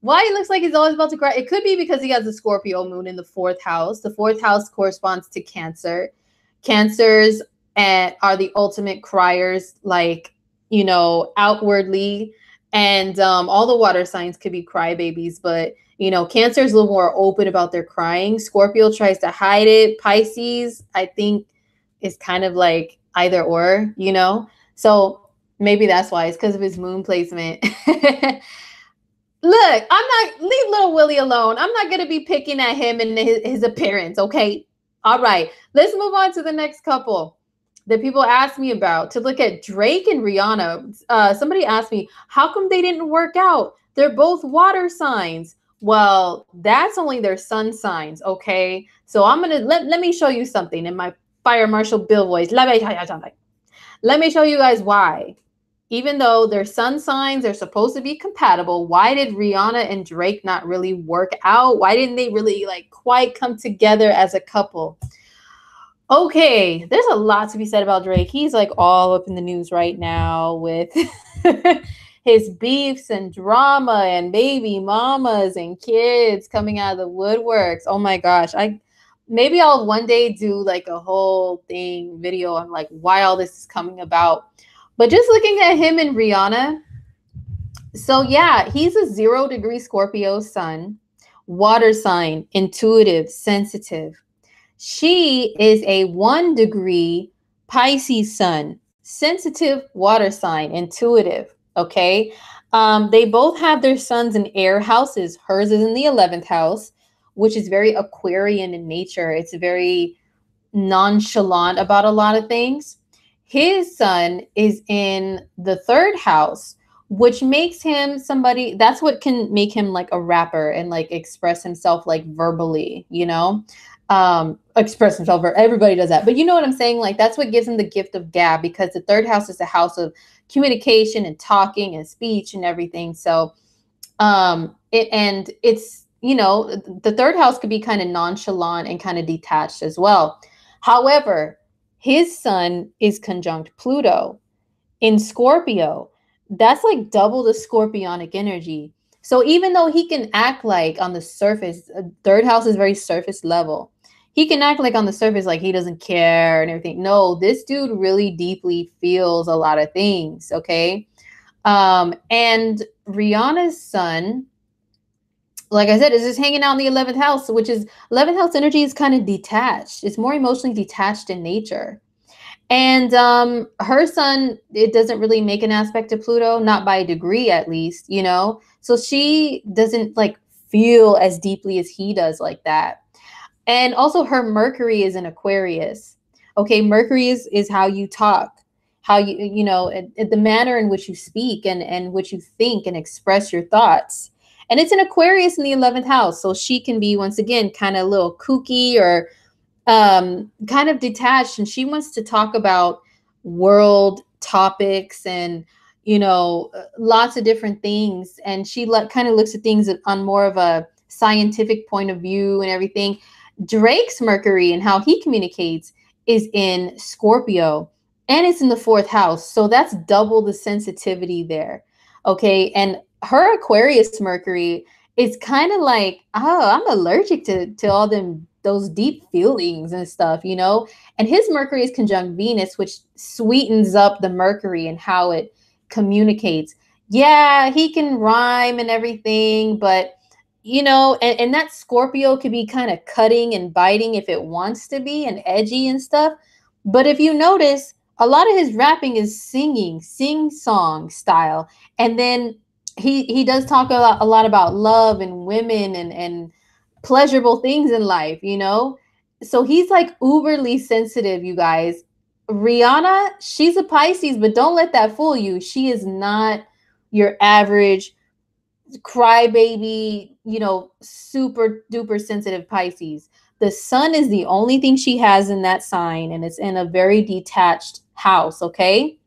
Why he looks like he's always about to cry? It could be because he has a Scorpio moon in the 4th house. The 4th house corresponds to Cancer. Cancers are the ultimate criers, like, outwardly. And all the water signs could be crybabies, but Cancer is a little more open about their crying. Scorpio tries to hide it. Pisces, I think, is kind of like either or, So maybe that's why. It's because of his moon placement. Look, leave little Willie alone. I'm not going to be picking at him and his appearance, okay? All right, let's move on to the next couple that people asked me about, to look at Drake and Rihanna. Somebody asked me, how come they didn't work out? They're both water signs. Well, that's only their sun signs, okay? So I'm going to, let me show you something in my Fire Marshal Bill voice. Let me show you guys why. Even though their sun signs are supposed to be compatible, why did Rihanna and Drake not really work out? Why didn't they really quite come together as a couple? Okay, there's a lot to be said about Drake. He's like all up in the news right now with his beefs and drama and baby mamas and kids coming out of the woodworks. Oh my gosh. I maybe I'll one day do like a whole thing video on like why all this is coming about. But just looking at him and Rihanna, so yeah, he's a 0 degree Scorpio sun, water sign, intuitive, sensitive. She is a 1 degree Pisces sun, sensitive water sign, intuitive. Okay. They both have their suns in air houses. Hers is in the 11th house, which is very Aquarian in nature. It's very nonchalant about a lot of things. His sun is in the 3rd house, which makes him somebody that's what can make him like a rapper and like express himself like verbally, you know? Express himself. Everybody does that. But you know what I'm saying? Like that's what gives him the gift of gab because the 3rd house is a house of communication and talking and speech and everything. So it's the 3rd house could be kind of nonchalant and kind of detached as well. However, his sun is conjunct Pluto in Scorpio. That's like double the scorpionic energy. So even though he can act like on the surface, 3rd house is very surface level. He can act like on the surface like he doesn't care and everything. No, this dude really deeply feels a lot of things, okay? And Rihanna's sun, like I said, is just hanging out in the 11th house, which is 11th house energy is kind of detached. It's more emotionally detached in nature. And her sun, it doesn't really make an aspect to Pluto, not by a degree at least, you know? So she doesn't like feel as deeply as he does like that. And also her Mercury is in Aquarius. Okay, Mercury is how you talk, how the manner in which you speak and which you think and express your thoughts. And it's an Aquarius in the 11th house. So she can be once again kind of a little kooky or kind of detached, and she wants to talk about world topics and lots of different things, and she kind of looks at things on more of a scientific point of view and everything. Drake's Mercury and how he communicates is in Scorpio, and it's in the 4th house, so that's double the sensitivity there. Okay, and her Aquarius Mercury is kind of like, oh, I'm allergic to all those deep feelings and stuff, you know? And his Mercury is conjunct Venus, which sweetens up the Mercury and how it communicates. Yeah, he can rhyme and everything, but and that Scorpio could be kind of cutting and biting if it wants to be and edgy and stuff. But if you notice, a lot of his rapping is sing song style. And then he does talk a lot about love and women and pleasurable things in life, you know? So he's like uberly sensitive, you guys. Rihanna, she's a Pisces, but don't let that fool you. She is not your average crybaby, super duper sensitive Pisces. The sun is the only thing she has in that sign, and it's in a very detached house, okay?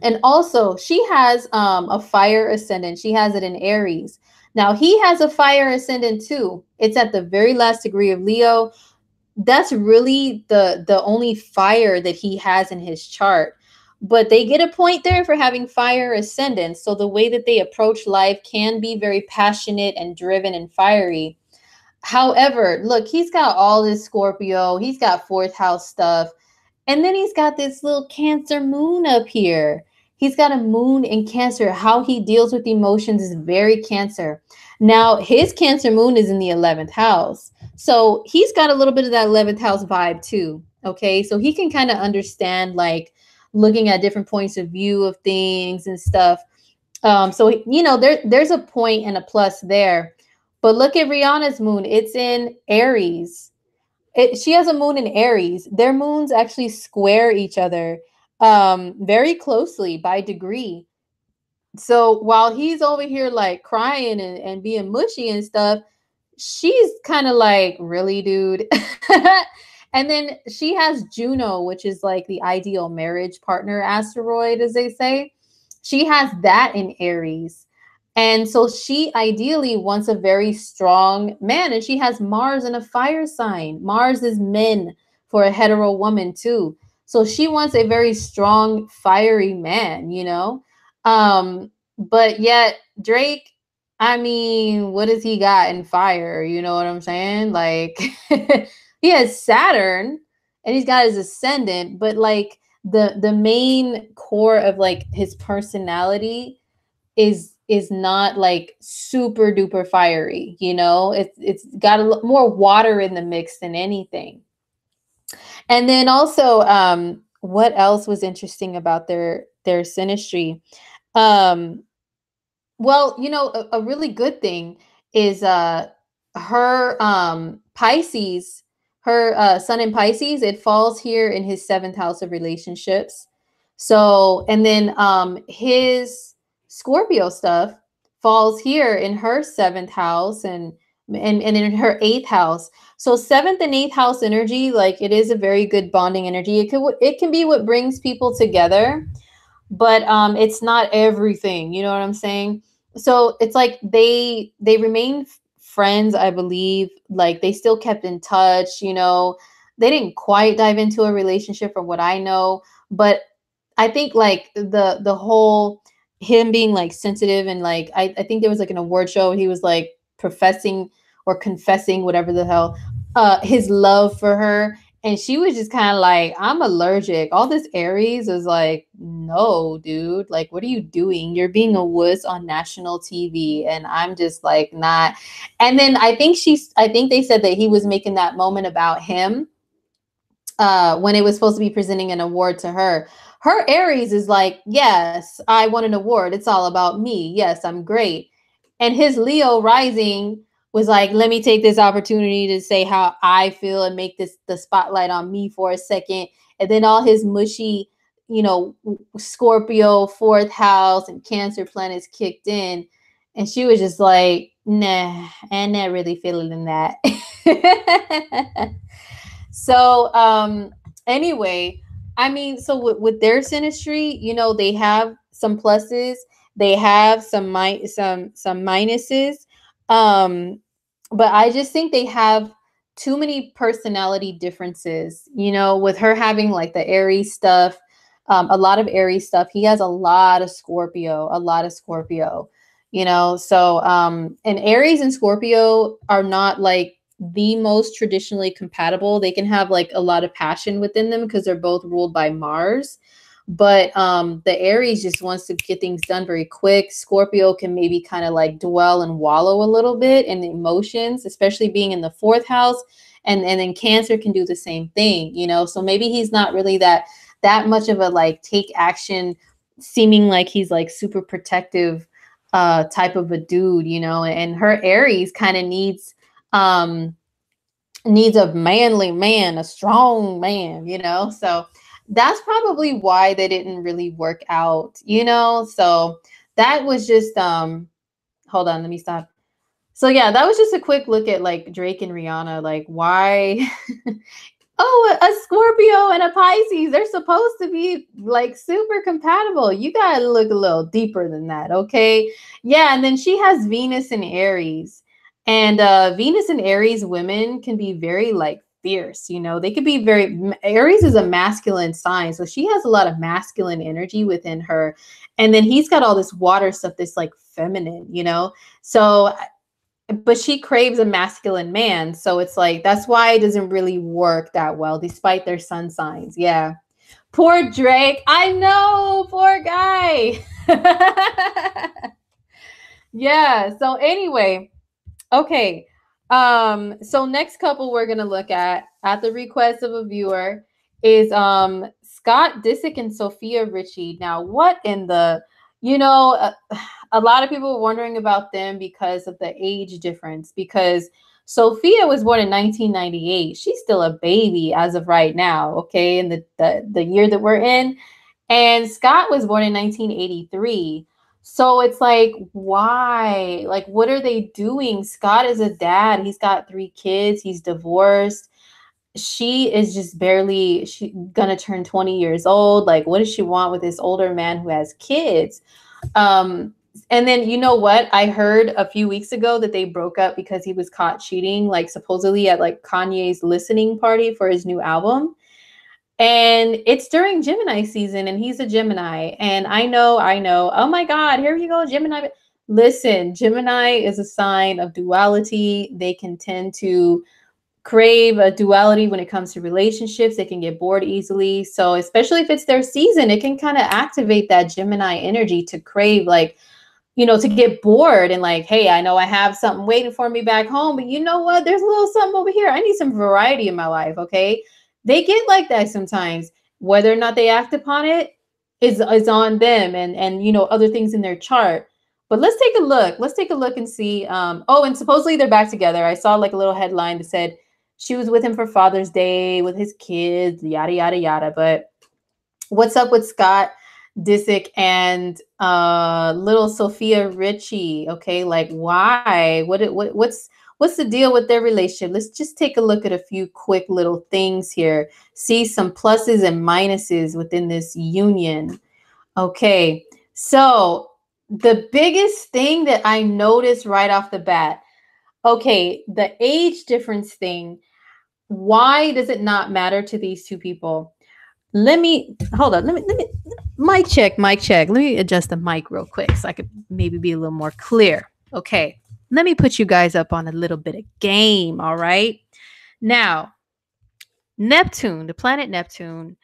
And also, she has a fire ascendant. She has it in Aries. Now, he has a fire ascendant too. It's at the very last degree of Leo. That's really the only fire that he has in his chart. But they get a point there for having fire ascendant. So the way that they approach life can be very passionate and driven and fiery. However, look, he's got all this Scorpio. He's got 4th house stuff. And then he's got this little Cancer moon up here. He's got a moon in Cancer. How he deals with emotions is very Cancer. Now, his Cancer moon is in the 11th house. So he's got a little bit of that 11th house vibe too. Okay. So he can kind of understand like looking at different points of view of things and stuff. So, there's a point and a plus there. But look at Rihanna's moon. It's in Aries. She has a moon in Aries. Their moons actually square each other very closely by degree. So while he's over here like crying and being mushy and stuff, she's kind of like, really, dude? And then she has Juno, which is like the ideal marriage partner asteroid, as they say. She has that in Aries. And so she ideally wants a very strong man. And she has Mars in a fire sign. Mars is men, for a hetero woman too. So she wants a very strong, fiery man, you know? But yet Drake, I mean, what does he got in fire? You know what I'm saying? Like he has Saturn and he's got his ascendant, but like the main core of like his personality is not like super duper fiery, you know? It's got more water in the mix than anything. And then also, what else was interesting about their synastry? Um, well, you know, a really good thing is her Pisces, her sun in Pisces, it falls here in his seventh house of relationships. So, and then his Scorpio stuff falls here in her seventh house and in her eighth house. So seventh and eighth house energy, like it is a very good bonding energy. It can be what brings people together, but it's not everything, you know what I'm saying? So it's like they remain friends, I believe. Like they still kept in touch, you know. They didn't quite dive into a relationship from what I know, but I think like the whole him being like sensitive and like I think there was like an award show he was like professing or confessing whatever the hell his love for her, and she was just kind of like, I'm allergic. All this Aries was like, no, dude, like what are you doing? You're being a wuss on national TV, and I'm just like not. And then I think they said that he was making that moment about him when it was supposed to be presenting an award to her. Her Aries is like, yes, I won an award. It's all about me. Yes, I'm great. And his Leo rising was like, let me take this opportunity to say how I feel and make this the spotlight on me for a second. And then all his mushy, you know, Scorpio, fourth house, and Cancer planets kicked in. And she was just like, nah, I'm not really feeling that. So anyway, I mean, so with their synastry, you know, they have some pluses, they have some minuses. Um but I just think they have too many personality differences, you know, with her having like the Aries stuff, a lot of Aries stuff. He has a lot of Scorpio, you know. So and Aries and Scorpio are not like the most traditionally compatible. They can have like a lot of passion within them because they're both ruled by Mars. But the Aries just wants to get things done very quick. Scorpio can maybe kind of like dwell and wallow a little bit in the emotions, especially being in the fourth house. And then Cancer can do the same thing, you know. So maybe he's not really that much of a like take action, seeming like he's like super protective type of a dude, you know. And her Aries kind of um needs a manly man, a strong man, you know. So that's probably why they didn't really work out, you know. So that was just hold on, let me stop. So yeah, that was just a quick look at like Drake and Rihanna, like why oh, a Scorpio and a Pisces, they're supposed to be like super compatible. You got to look a little deeper than that, okay? Yeah, and then she has Venus in Aries. And Venus and Aries women can be very like fierce, you know. They could be very Aries is a masculine sign, so she has a lot of masculine energy within her. And then he's got all this water stuff that's like feminine, you know. So but she craves a masculine man, so it's like that's why it doesn't really work that well despite their sun signs. Yeah, poor Drake, I know, poor guy. Yeah, so anyway, okay, so next couple we're gonna look at the request of a viewer is Scott Disick and Sophia Richie. Now what in the, you know, a lot of people were wondering about them because of the age difference, because Sophia was born in 1998. She's still a baby as of right now, okay, in the year that we're in. And Scott was born in 1983. So it's like, why? Like, what are they doing? Scott is a dad. He's got 3 kids. He's divorced. She is just barely gonna turn 20 years old. Like, what does she want with this older man who has kids? And then you know what? I heard a few weeks ago that they broke up because he was caught cheating, like supposedly at like Kanye's listening party for his new album. And it's during Gemini season, and he's a Gemini. And I know. Oh my God, here you go, Gemini. Listen, Gemini is a sign of duality. They can tend to crave a duality when it comes to relationships. They can get bored easily. So, especially if it's their season, it can kind of activate that Gemini energy to crave, like, to get bored and like, hey, I know I have something waiting for me back home, but you know what? There's a little something over here. I need some variety in my life. Okay. They get like that sometimes. Whether or not they act upon it is on them and other things in their chart. But let's take a look. Let's take a look and see. Oh, and supposedly they're back together. I saw like a little headline that said she was with him for Father's Day with his kids, yada yada yada. But what's up with Scott Disick and little Sophia Richie? Okay, like why? What's the deal with their relationship? Let's just take a look at a few quick little things here. See some pluses and minuses within this union. Okay, so the biggest thing that I noticed right off the bat, okay, the age difference thing. Why does it not matter to these two people? Let me hold on. Let me mic check, mic check. Let me adjust the mic real quick so I could maybe be a little more clear. Okay. Let me put you guys up on a little bit of game. All right. Now, Neptune, the planet Neptune,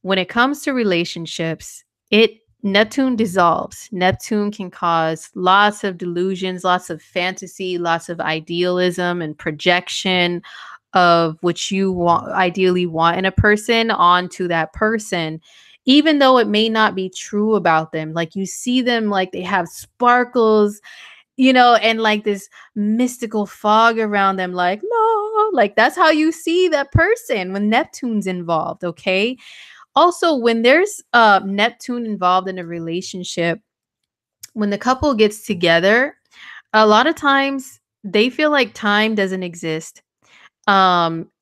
when it comes to relationships, it Neptune dissolves. Neptune can cause lots of delusions, lots of fantasy, lots of idealism and projection of what you ideally want in a person onto that person, even though it may not be true about them. Like you see them like they have sparkles, and like this mystical fog around them, like no, like that's how you see that person when Neptune's involved. Okay. Also, when there's Neptune involved in a relationship, when the couple gets together, a lot of times they feel like time doesn't exist.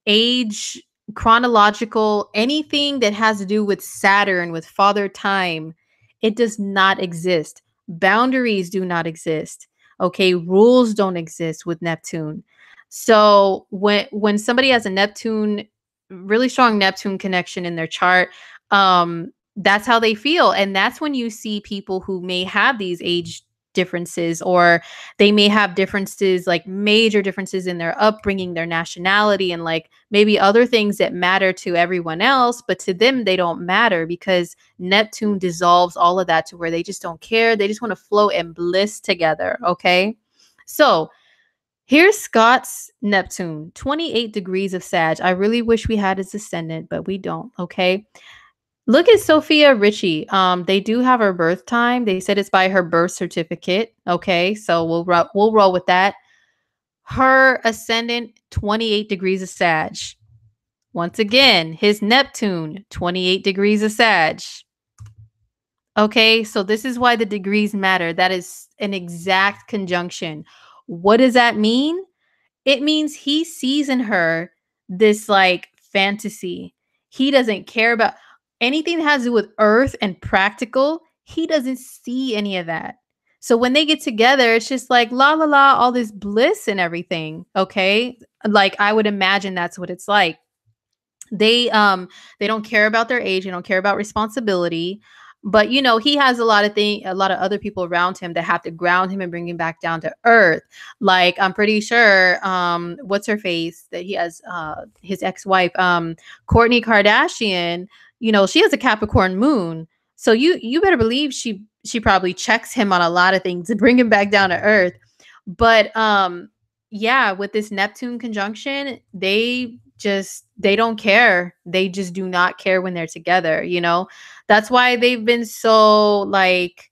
Age, chronological, anything that has to do with Saturn, with Father Time, it does not exist. Boundaries do not exist. Okay, rules don't exist with Neptune. So when somebody has a Neptune, really strong Neptune connection in their chart, that's how they feel. And that's when you see people who may have these age differences, or they may have differences, like major differences in their upbringing, their nationality, and like maybe other things that matter to everyone else, but to them they don't matter because Neptune dissolves all of that to where they just don't care. They just want to flow and bliss together. Okay. So here's Scott's Neptune, 28 degrees of Sag. I really wish we had his ascendant, but we don't. Okay. Look at Sophia Richie. They do have her birth time. They said it's by her birth certificate. Okay, so we'll roll with that. Her ascendant, 28 degrees of Sag. Once again, his Neptune, 28 degrees of Sag. Okay, so this is why the degrees matter. That is an exact conjunction. What does that mean? It means he sees in her this like fantasy. He doesn't care about anything that has to do with earth and practical. He doesn't see any of that. So when they get together, it's just like la la la, all this bliss and everything. Okay. Like I would imagine that's what it's like. They don't care about their age, they don't care about responsibility, but he has a lot of other people around him that have to ground him and bring him back down to earth. Like I'm pretty sure what's her face that he has, his ex-wife, Kourtney Kardashian, she has a Capricorn moon, so you better believe she probably checks him on a lot of things to bring him back down to earth. But yeah, with this Neptune conjunction, they don't care. They just do not care when they're together. That's why they've been so, like,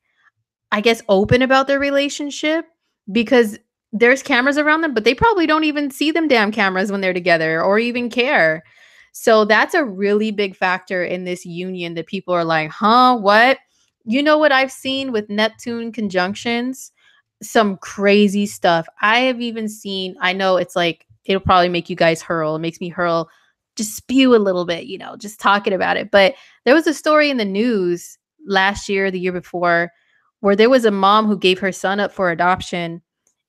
I guess, open about their relationship, because there's cameras around them, but they probably don't even see them damn cameras when they're together or even care. So that's a really big factor in this union that people are like, huh, what? You know what I've seen with Neptune conjunctions? Some crazy stuff. I have even seen, I know it's like, it'll probably make you guys hurl. It makes me hurl, just spew a little bit, just talking about it. But there was a story in the news last year, the year before, where there was a mom who gave her son up for adoption,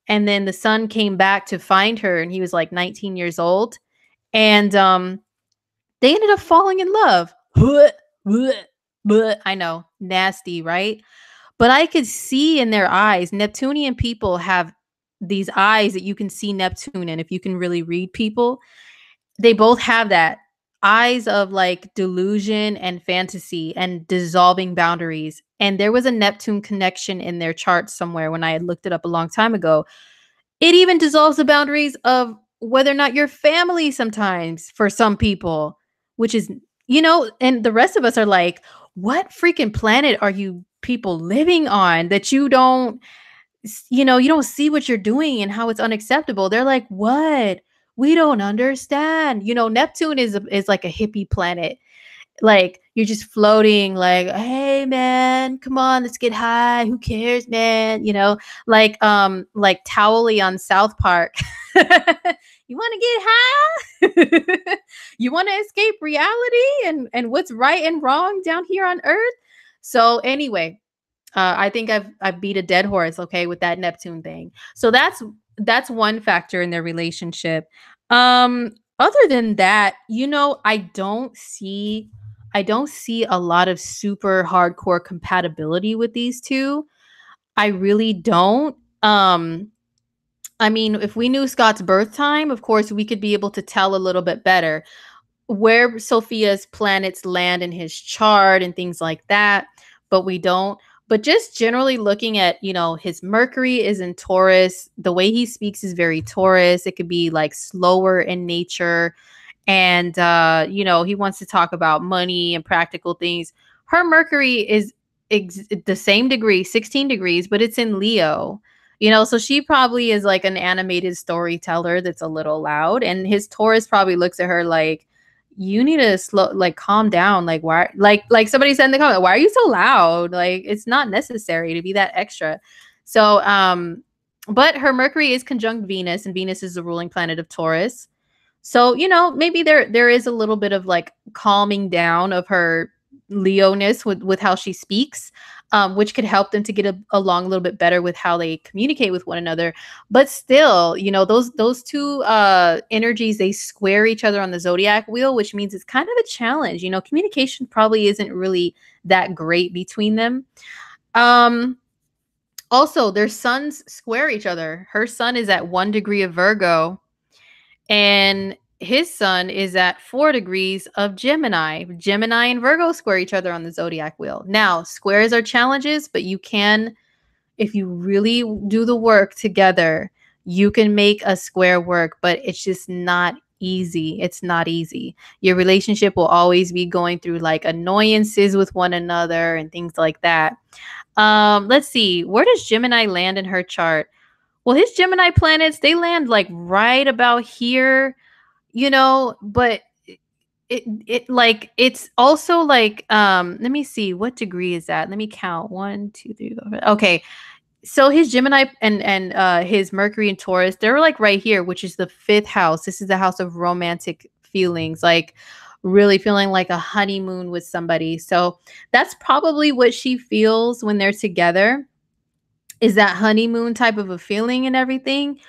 and then the son came back to find her, and he was like 19 years old, and they ended up falling in love. I know, nasty, right? But I could see in their eyes, Neptunian people have these eyes that you can see Neptune in if you can really read people. They both have that eyes of like delusion and fantasy and dissolving boundaries. And there was a Neptune connection in their chart somewhere when I had looked it up a long time ago. It even dissolves the boundaries of whether or not you're family sometimes for some people, which is, and the rest of us are like, what freaking planet are you people living on that you don't, you don't see what you're doing and how it's unacceptable? They're like, what? We don't understand. Neptune is like a hippie planet, like you're just floating, like, hey man, come on, let's get high, who cares, man, like Towley on South Park. You want to get high? You want to escape reality and what's right and wrong down here on earth? So anyway, I think I've beat a dead horse, okay, with that Neptune thing. So that's one factor in their relationship. Other than that, I don't see a lot of super hardcore compatibility with these two. I really don't. I mean, if we knew Scott's birth time, of course, we could be able to tell a little bit better where Sophia's planets land in his chart and things like that, but we don't. But just generally looking at, his Mercury is in Taurus. The way he speaks is very Taurus. It could be like slower in nature. And, he wants to talk about money and practical things. Her Mercury is the same degree, 16 degrees, but it's in Leo. So she probably is like an animated storyteller that's a little loud. And his Taurus probably looks at her like, you need to calm down. Like, why, like somebody said in the comment, why are you so loud? Like, it's not necessary to be that extra. So, but her Mercury is conjunct Venus, and Venus is the ruling planet of Taurus. So, maybe there is a little bit of like calming down of her Leo-ness with how she speaks, which could help them to get along a little bit better with how they communicate with one another. But still, those two energies, they square each other on the zodiac wheel, which means it's kind of a challenge. Communication probably isn't really that great between them. Also, their suns square each other. Her sun is at 1 degree of Virgo, and his sun is at 4 degrees of Gemini. Gemini and Virgo square each other on the zodiac wheel. Now, squares are challenges, but you can, if you really do the work together, you can make a square work, but it's just not easy. It's not easy. Your relationship will always be going through like annoyances with one another and things like that. Let's see. Where does Gemini land in her chart? Well, his Gemini planets, they land like right about here, but it like it's also like let me see, what degree is that? Let me count. 1, 2, 3, 4. Okay. So his Gemini and his Mercury and Taurus, they're like right here, which is the 5th house. This is the house of romantic feelings, like really feeling like a honeymoon with somebody. So that's probably what she feels when they're together, is that honeymoon type of a feeling and everything.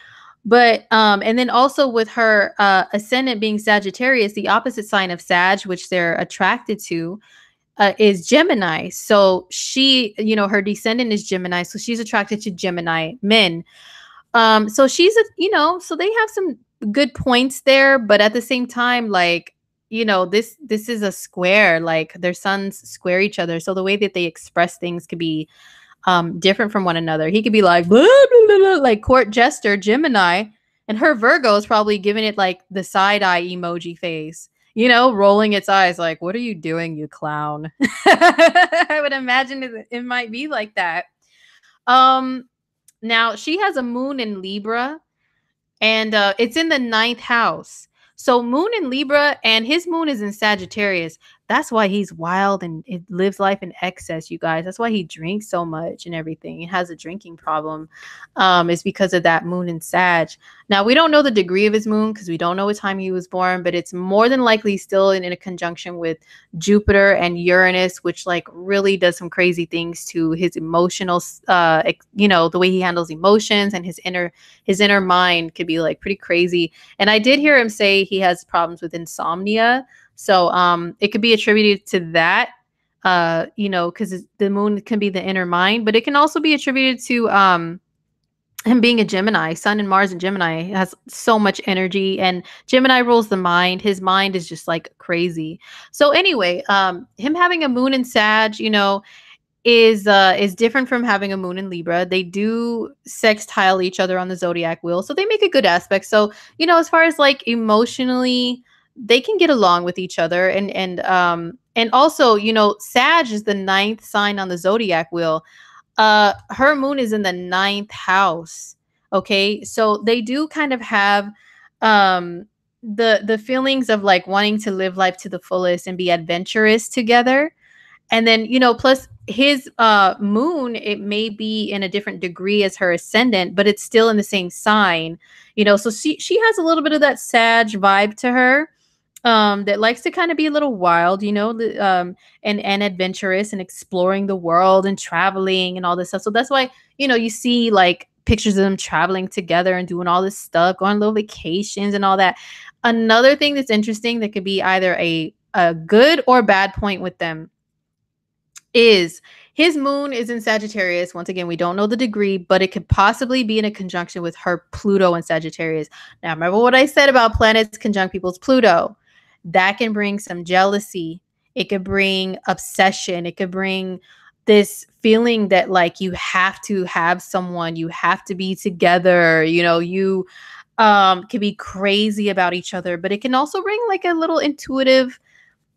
But and then also with her ascendant being Sagittarius, the opposite sign of Sag, which they're attracted to, is Gemini. So she, her descendant is Gemini, so she's attracted to Gemini men. So she's so they have some good points there, but at the same time, like, this is a square, like their suns square each other, so the way that they express things could be different from one another. He could be like blah, blah, blah, blah, like court jester Gemini, and her Virgo is probably giving it like the side eye emoji face, rolling its eyes like, what are you doing, you clown? I would imagine it might be like that. Now she has a moon in Libra, and it's in the 9th house. So moon in Libra, and his moon is in Sagittarius. that's why he's wild and it lives life in excess, you guys. That's why he drinks so much and everything. He has a drinking problem. Is because of that moon in Sag. Now we don't know the degree of his moon because we don't know what time he was born, but it's more than likely still in a conjunction with Jupiter and Uranus, which like really does some crazy things to his emotional, the way he handles emotions, and his inner mind could be like pretty crazy. And I did hear him say he has problems with insomnia. So it could be attributed to that, because the moon can be the inner mind, but it can also be attributed to him being a Gemini. Sun and Mars in Gemini has so much energy, and Gemini rules the mind. His mind is just like crazy. So anyway, him having a moon in Sag, is different from having a moon in Libra. They do sextile each other on the zodiac wheel, so they make a good aspect. So as far as like emotionally, they can get along with each other, and also Sag is the ninth sign on the zodiac wheel. Her moon is in the ninth house. Okay, so they do kind of have the feelings of like wanting to live life to the fullest and be adventurous together. And then, plus his moon, it may be in a different degree as her ascendant, but it's still in the same sign. So she has a little bit of that Sag vibe to her, that likes to kind of be a little wild, and adventurous and exploring the world and traveling and all this stuff. So that's why, you see like pictures of them traveling together and doing all this stuff, going on little vacations and all that. Another thing that's interesting that could be either a good or bad point with them is his moon is in Sagittarius. Once again, we don't know the degree, but it could possibly be in a conjunction with her Pluto in Sagittarius. Now, remember what I said about planets conjunct people's Pluto. That can bring some jealousy. It could bring obsession. It could bring this feeling that like you have to have someone, you have to be together, you can be crazy about each other, but it can also bring like a little intuitive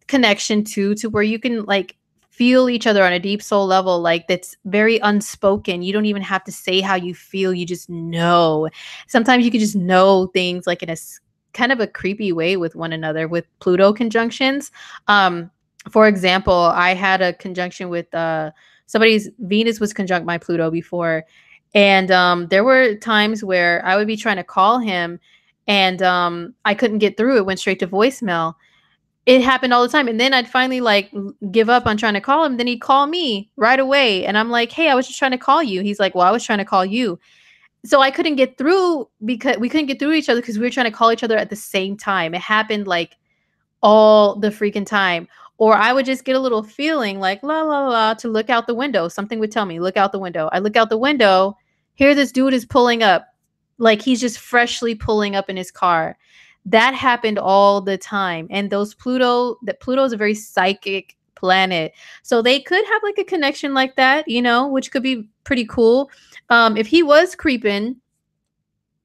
connection to where you can like feel each other on a deep soul level, like that's very unspoken. You don't even have to say how you feel, you just know. Sometimes you can just know things like in a kind of a creepy way with one another with Pluto conjunctions. For example, I had a conjunction with somebody's Venus was conjunct my Pluto before, and there were times where I would be trying to call him, and I couldn't get through. It went straight to voicemail. It happened all the time. And then I'd finally like give up on trying to call him. Then he'd call me right away. And I'm like, hey, I was just trying to call you. He's like, well, I was trying to call you. So I couldn't get through because we couldn't get through each other because we were trying to call each other at the same time. It happened like all the freaking time. Or I would just get a little feeling like la la la to look out the window. Something would tell me, look out the window. I look out the window, here this dude is pulling up. Like he's just freshly pulling up in his car. That happened all the time. And Pluto is a very psychic planet. So they could have like a connection like that, which could be pretty cool. If he was creeping,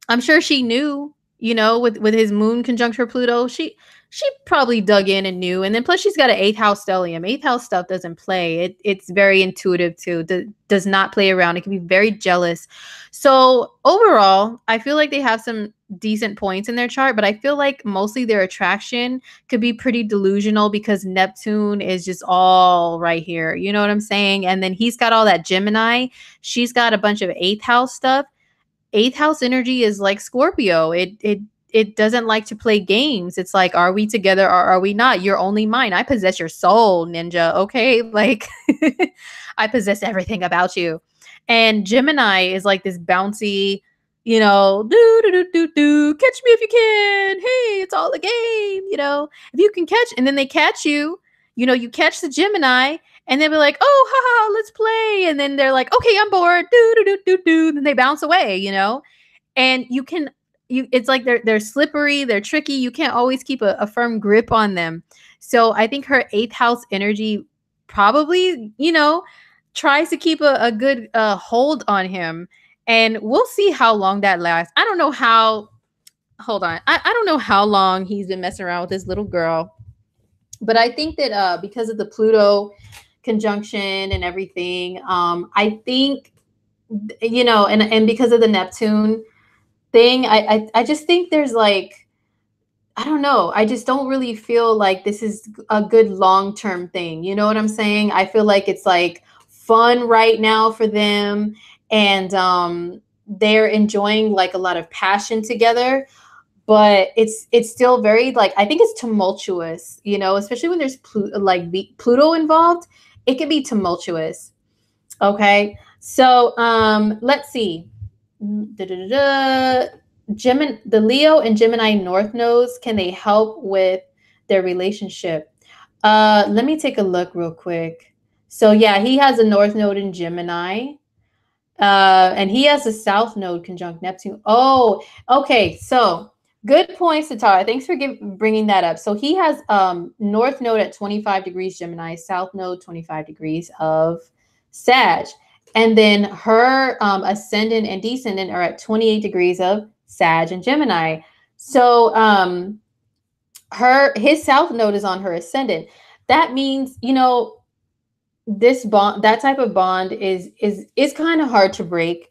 I'm sure she knew, with his moon conjunct her Pluto, she probably dug in and knew. And then plus she's got an eighth house stellium. Eighth house stuff doesn't play. It's very intuitive too. Does not play around. It can be very jealous. So overall, I feel like they have some decent points in their chart, but I feel like mostly their attraction could be pretty delusional because Neptune is just all right here. You know what I'm saying? And then he's got all that Gemini. She's got a bunch of eighth house stuff. Eighth house energy is like Scorpio. It doesn't like to play games. It's like, are we together or are we not? You're only mine. I possess your soul, ninja. Okay. Like I possess everything about you. And Gemini is like this bouncy, do, do, do, do, do, catch me if you can. Hey, it's all a game. If you can catch, and then they catch you, you catch the Gemini and they'll be like, oh, haha, let's play. And then they're like, okay, I'm bored. Do, do, do, do, do. Then they bounce away, and it's like they're slippery, they're tricky. You can't always keep a firm grip on them. So I think her eighth house energy probably, tries to keep a good hold on him. And we'll see how long that lasts. I don't know how, hold on. I don't know how long he's been messing around with this little girl. But I think that because of the Pluto conjunction and everything, I think, and because of the Neptune thing, I just think there's like, I don't know. I just don't really feel like this is a good long-term thing. You know what I'm saying? I feel like it's like fun right now for them, and they're enjoying like a lot of passion together, but it's still very like, I think it's tumultuous, you know, especially when there's Pluto involved. It can be tumultuous. Okay. So let's see. Da-da-da-da. The Leo and Gemini North nodes, can they help with their relationship? Let me take a look real quick. So yeah, he has a North node in Gemini. And he has a South node conjunct Neptune. Oh, okay. So good point, Satara. Thanks for bringing that up. So he has North node at 25 degrees Gemini, South node 25 degrees of Sag. And then her ascendant and descendant are at 28 degrees of Sag and Gemini. So his South node is on her ascendant. That means, you know, this bond, that type of bond is kind of hard to break,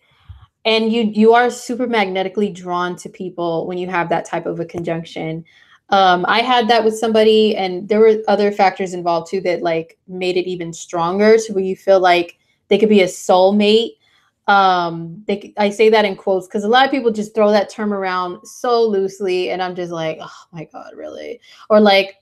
and you are super magnetically drawn to people when you have that type of a conjunction. I had that with somebody, and there were other factors involved too that like made it even stronger, to where you feel like they could be a soulmate. I say that in quotes because a lot of people just throw that term around so loosely, and I'm just like, oh my god, really? Or like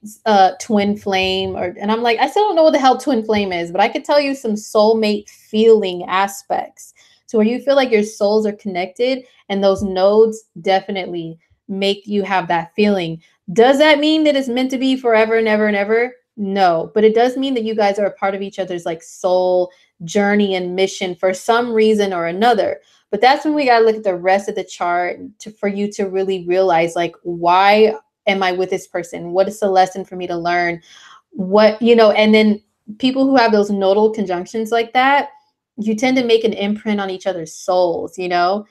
twin flame, and I'm like, I still don't know what the hell twin flame is, but I could tell you some soulmate feeling aspects, so where you feel like your souls are connected, and those nodes definitely make you have that feeling. Does that mean that it's meant to be forever and ever and ever? No, but it does mean that you guys are a part of each other's like soul journey and mission for some reason or another. But that's when we got to look at the rest of the chart for you to really realize, like, why am I with this person? What is the lesson for me to learn? What, you know, and then people who have those nodal conjunctions like that, you tend to make an imprint on each other's souls, you know,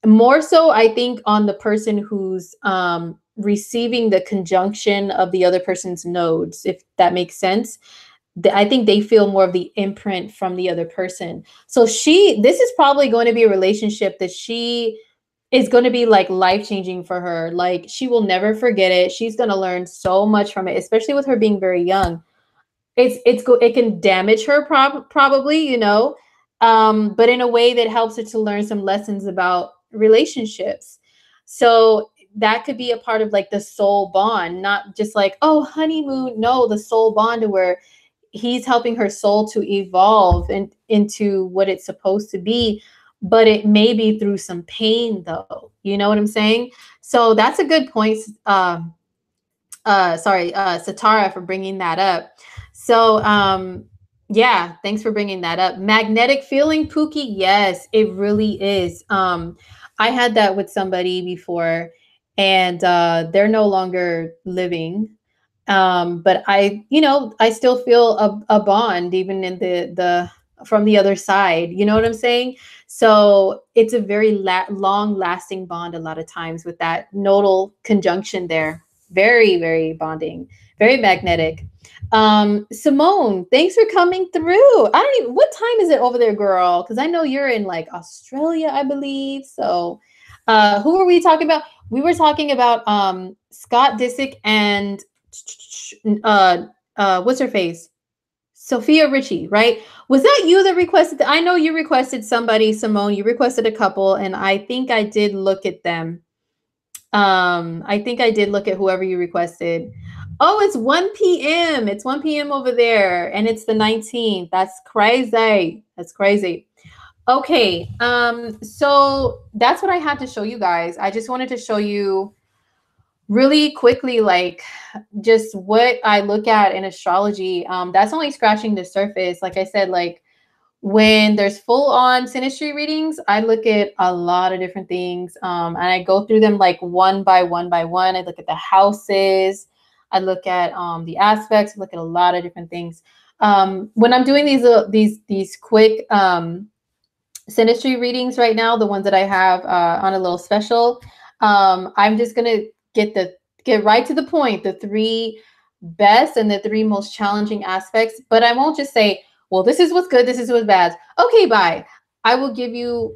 more so, I think, on the person who's receiving the conjunction of the other person's nodes, if that makes sense. I think they feel more of the imprint from the other person. So this is probably going to be a relationship that she is going to be like life changing for her. Like she will never forget it. She's going to learn so much from it, especially with her being very young. It can damage her probably, you know, but in a way that helps her to learn some lessons about relationships. So that could be a part of like the soul bond, not just like, oh, honeymoon. No, the soul bond, to where he's helping her soul to evolve into what it's supposed to be, but it may be through some pain though. You know what I'm saying? So that's a good point. Satara, for bringing that up. So yeah, thanks for bringing that up. Magnetic feeling, Pookie. Yes, it really is. I had that with somebody before, and they're no longer living. But I still feel a bond even in the from the other side. You know what I'm saying? So it's a very long lasting bond a lot of times with that nodal conjunction there. Very, very bonding, very magnetic. Simone, thanks for coming through. I don't even, what time is it over there, girl? Because I know you're in like Australia, I believe. So who were we talking about? We were talking about Scott Disick and what's her face? Sophia Richie, right? Was that you that requested? I know you requested somebody, Simone. You requested a couple, and I think I did look at them. I think I did look at whoever you requested. Oh, it's 1 p.m. It's 1 p.m. over there, and it's the 19th. That's crazy. That's crazy. Okay. So that's what I had to show you guys. I just wanted to show you really quickly, like, just what I look at in astrology. That's only scratching the surface. Like I said, like, when there's full on synastry readings, I look at a lot of different things. And I go through them like one by one by one. I look at the houses. I look at the aspects. I look at a lot of different things. When I'm doing these quick synastry readings right now, the ones that I have on a little special, I'm just gonna get right to the point, the 3 best and the 3 most challenging aspects. But I won't just say, well, this is what's good, this is what's bad. Okay, bye. I will give you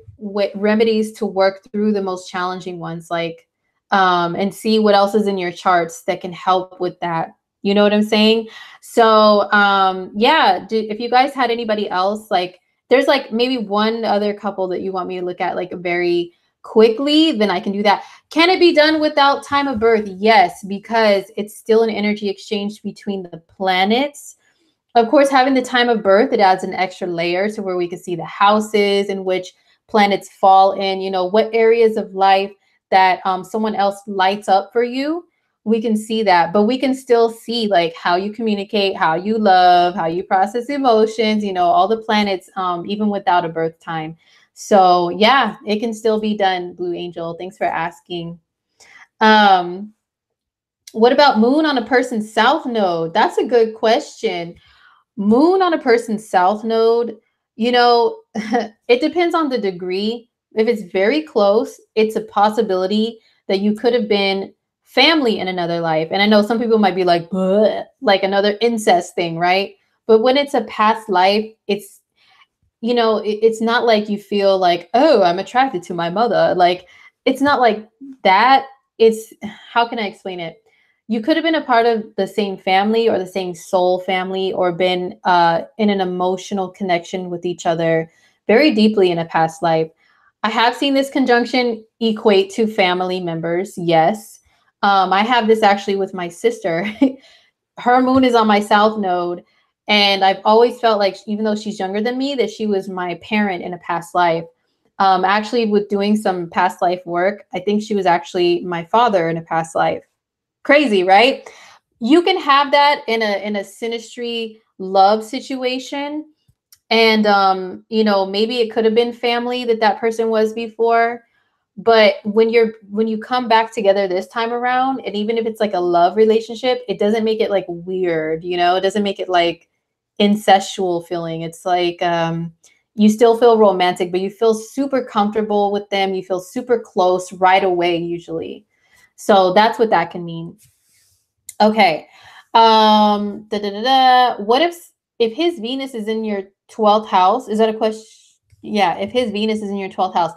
remedies to work through the most challenging ones. Like and see what else is in your charts that can help with that. You know what I'm saying? So yeah, if you guys had anybody else, like there's like maybe one other couple that you want me to look at like very quickly, then I can do that. Can it be done without time of birth? Yes, because it's still an energy exchange between the planets. Of course, having the time of birth, it adds an extra layer to where we can see the houses in which planets fall in, you know, what areas of life that someone else lights up for you. We can see that, but we can still see like how you communicate, how you love, how you process emotions, you know, all the planets, even without a birth time. So yeah, it can still be done, Blue Angel. Thanks for asking. Um, what about moon on a person's south node? That's a good question. Moon on a person's south node, you know, it depends on the degree. If it's very close, it's a possibility that you could have been family in another life. And I know some people might be like, "Bleh," like another incest thing, right? But when it's a past life, it's, you know, it's not like you feel like, oh, I'm attracted to my mother. Like, it's not like that. It's, how can I explain it? You could have been a part of the same family or the same soul family, or been in an emotional connection with each other very deeply in a past life. I have seen this conjunction equate to family members. Yes. I have this actually with my sister. Her moon is on my south node, and I've always felt like, even though she's younger than me, that she was my parent in a past life. Actually, with doing some past life work, I think she was actually my father in a past life. Crazy, right? You can have that in a synastry love situation, and you know, maybe it could have been family that that person was before, but when you come back together this time around, and even if it's like a love relationship, it doesn't make it like weird, you know, it doesn't make it like incestual feeling. It's like you still feel romantic, but you feel super comfortable with them, you feel super close right away usually. So that's what that can mean. Okay. What if his Venus is in your 12th house? Is that a question? Yeah, if his Venus is in your 12th house.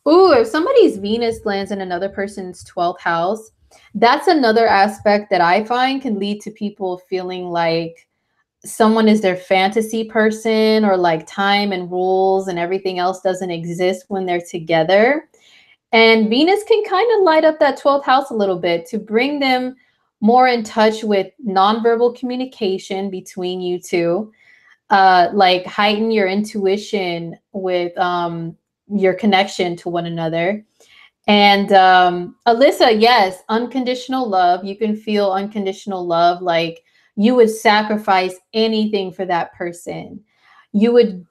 Ooh, if somebody's Venus lands in another person's 12th house, that's another aspect that I find can lead to people feeling like someone is their fantasy person, or like time and rules and everything else doesn't exist when they're together. And Venus can kind of light up that 12th house a little bit to bring them more in touch with nonverbal communication between you two, like heighten your intuition with your connection to one another. And Alyssa, yes, unconditional love. You can feel unconditional love, like you would sacrifice anything for that person. You would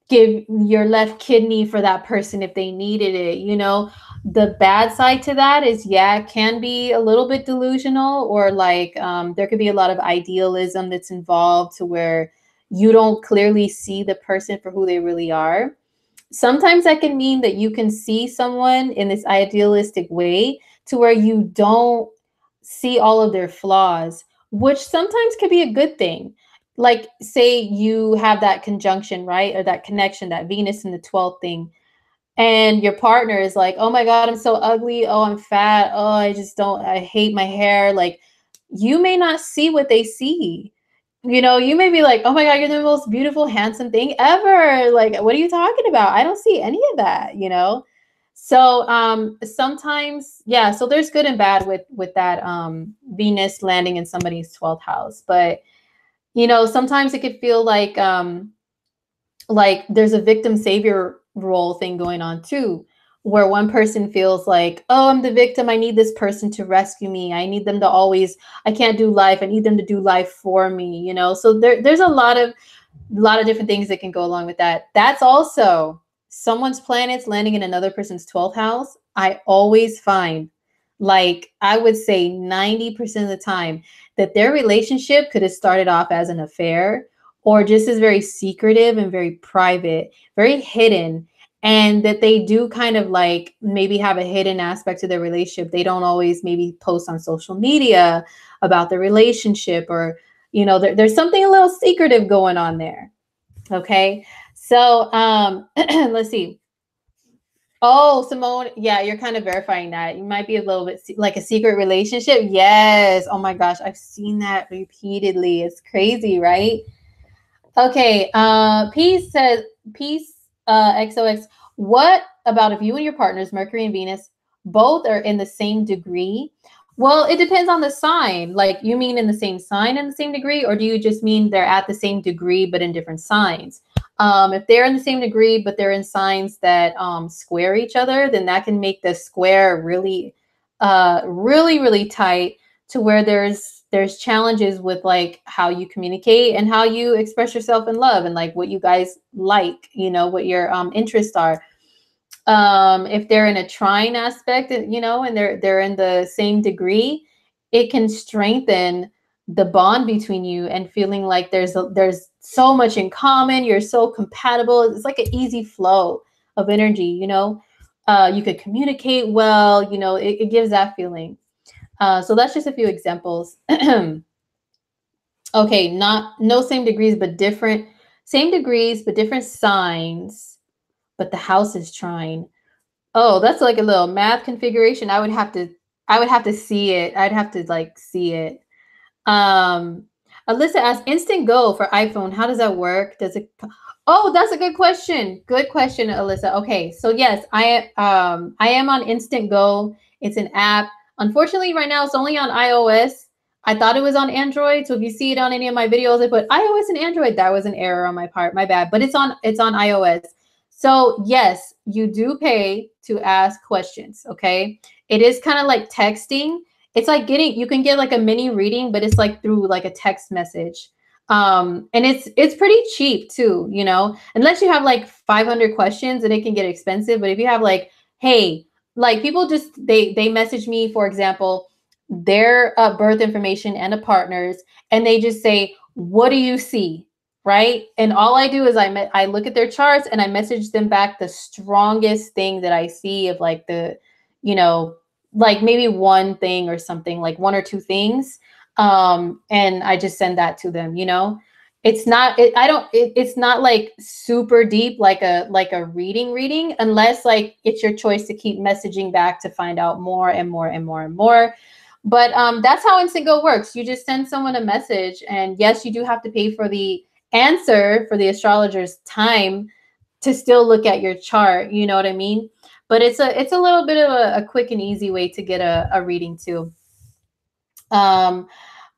give your left kidney for that person if they needed it. You know, the bad side to that is, yeah, it can be a little bit delusional, or like there could be a lot of idealism that's involved, to where you don't clearly see the person for who they really are. Sometimes that can mean that you can see someone in this idealistic way, to where you don't see all of their flaws, which sometimes could be a good thing. Like, say you have that conjunction, right? Or that connection, that Venus in the 12th thing, and your partner is like, oh my God, I'm so ugly. Oh, I'm fat. Oh, I hate my hair. Like, you may not see what they see. You know, you may be like, oh my God, you're the most beautiful, handsome thing ever. Like, what are you talking about? I don't see any of that, you know? So sometimes, yeah, so there's good and bad with that Venus landing in somebody's 12th house. But you know, sometimes it could feel like there's a victim savior role thing going on too, where one person feels like, oh, I'm the victim, I need this person to rescue me, I need them to always, I can't do life, I need them to do life for me, you know. So there's a lot of different things that can go along with that. That's also someone's planets landing in another person's 12th house. I always find, like, I would say 90% of the time, that their relationship could have started off as an affair, or just as very secretive and very private, very hidden. And that they do kind of like maybe have a hidden aspect to their relationship. They don't always maybe post on social media about the relationship, or you know, there's something a little secretive going on there. Okay. So let's see. Oh, Simone, yeah, you're kind of verifying that. You might be a little bit like a secret relationship. Yes. Oh my gosh, I've seen that repeatedly. It's crazy, right? Okay. Peace says peace. XOX. What about if you and your partners, Mercury and Venus, both are in the same degree? Well, it depends on the sign. Like, you mean in the same sign in the same degree, or do you just mean they're at the same degree but in different signs? If they're in the same degree but they're in signs that square each other, then that can make the square really, really tight, to where there's challenges with like how you communicate and how you express yourself in love, and like what you guys like, what your interests are. If they're in a trine aspect, and they're in the same degree, it can strengthen the bond between you, and feeling like there's so much in common, you're so compatible. It's like an easy flow of energy. You could communicate well. It gives that feeling. So that's just a few examples. Okay, no same degrees, but different, same degrees, but different signs, but the house is trine. Oh, that's like a little math configuration. I would have to see it. I'd have to like see it. Um, Alyssa asked, Instant Go for iPhone. How does that work? Does it? Oh, that's a good question. Good question, Alyssa. Okay, so yes, I am on Instant Go. It's an app. Unfortunately, right now it's only on iOS. I thought it was on Android. So if you see it on any of my videos, I put iOS and Android. That was an error on my part. My bad. But it's on iOS. So yes, you do pay to ask questions. Okay, it is kind of like texting. It's like you can get like a mini reading, but it's like through like a text message. And it's pretty cheap too, unless you have like 500 questions, and it can get expensive. But if you have like, hey, like people just they message me, for example, their birth information and a partner's, and they just say, what do you see? Right. And all I do is I look at their charts, and I message them back the strongest thing that I see, of like you know, like maybe one thing or something, like one or two things. And I just send that to them. It's not it's not like super deep, like a reading, unless like it's your choice to keep messaging back to find out more and more and more and more. But that's how Instant Go works. You just send someone a message, and yes, you do have to pay for the answer, for the astrologer's time to still look at your chart. You know what I mean? But it's a little bit of a quick and easy way to get a reading too. Um,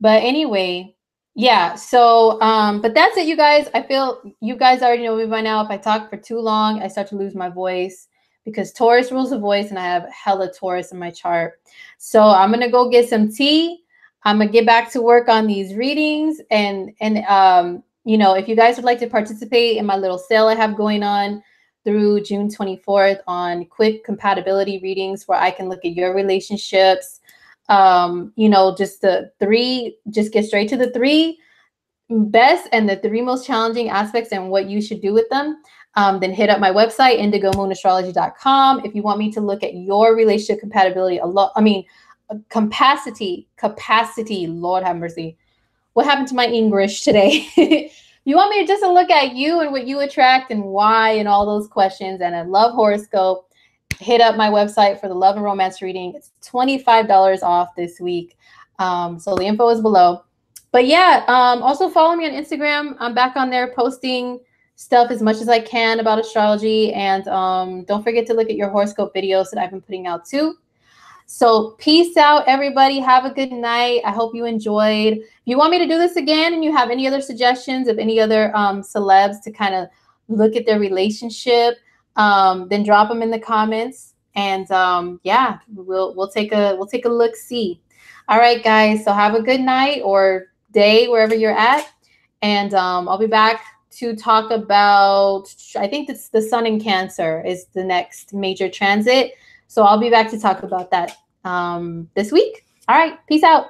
but anyway, yeah. So, but that's it, you guys. I feel you guys already know me by now. If I talk for too long, I start to lose my voice, because Taurus rules the voice, and I have hella Taurus in my chart. So I'm gonna go get some tea. I'm gonna get back to work on these readings, and if you guys would like to participate in my little sale I have going on through June 24th on quick compatibility readings, where I can look at your relationships. Just get straight to the three best and the three most challenging aspects and what you should do with them. Then hit up my website, indigomoon.astrology.com. If you want me to look at your relationship compatibility, capacity, Lord have mercy. What happened to my English today? You want me to just look at you and what you attract and why and all those questions, and a love horoscope, hit up my website for the love and romance reading. It's $25 off this week. So the info is below. But yeah, also follow me on Instagram. I'm back on there posting stuff as much as I can about astrology. And don't forget to look at your horoscope videos that I've been putting out too. So peace out, everybody. Have a good night. I hope you enjoyed. If you want me to do this again, and you have any other suggestions of any other celebs to kind of look at their relationship, then drop them in the comments. And yeah, we'll take a look see. All right, guys. So have a good night or day wherever you're at. And I'll be back to talk about, I think it's the sun in Cancer is the next major transit. So I'll be back to talk about that this week. All right. Peace out.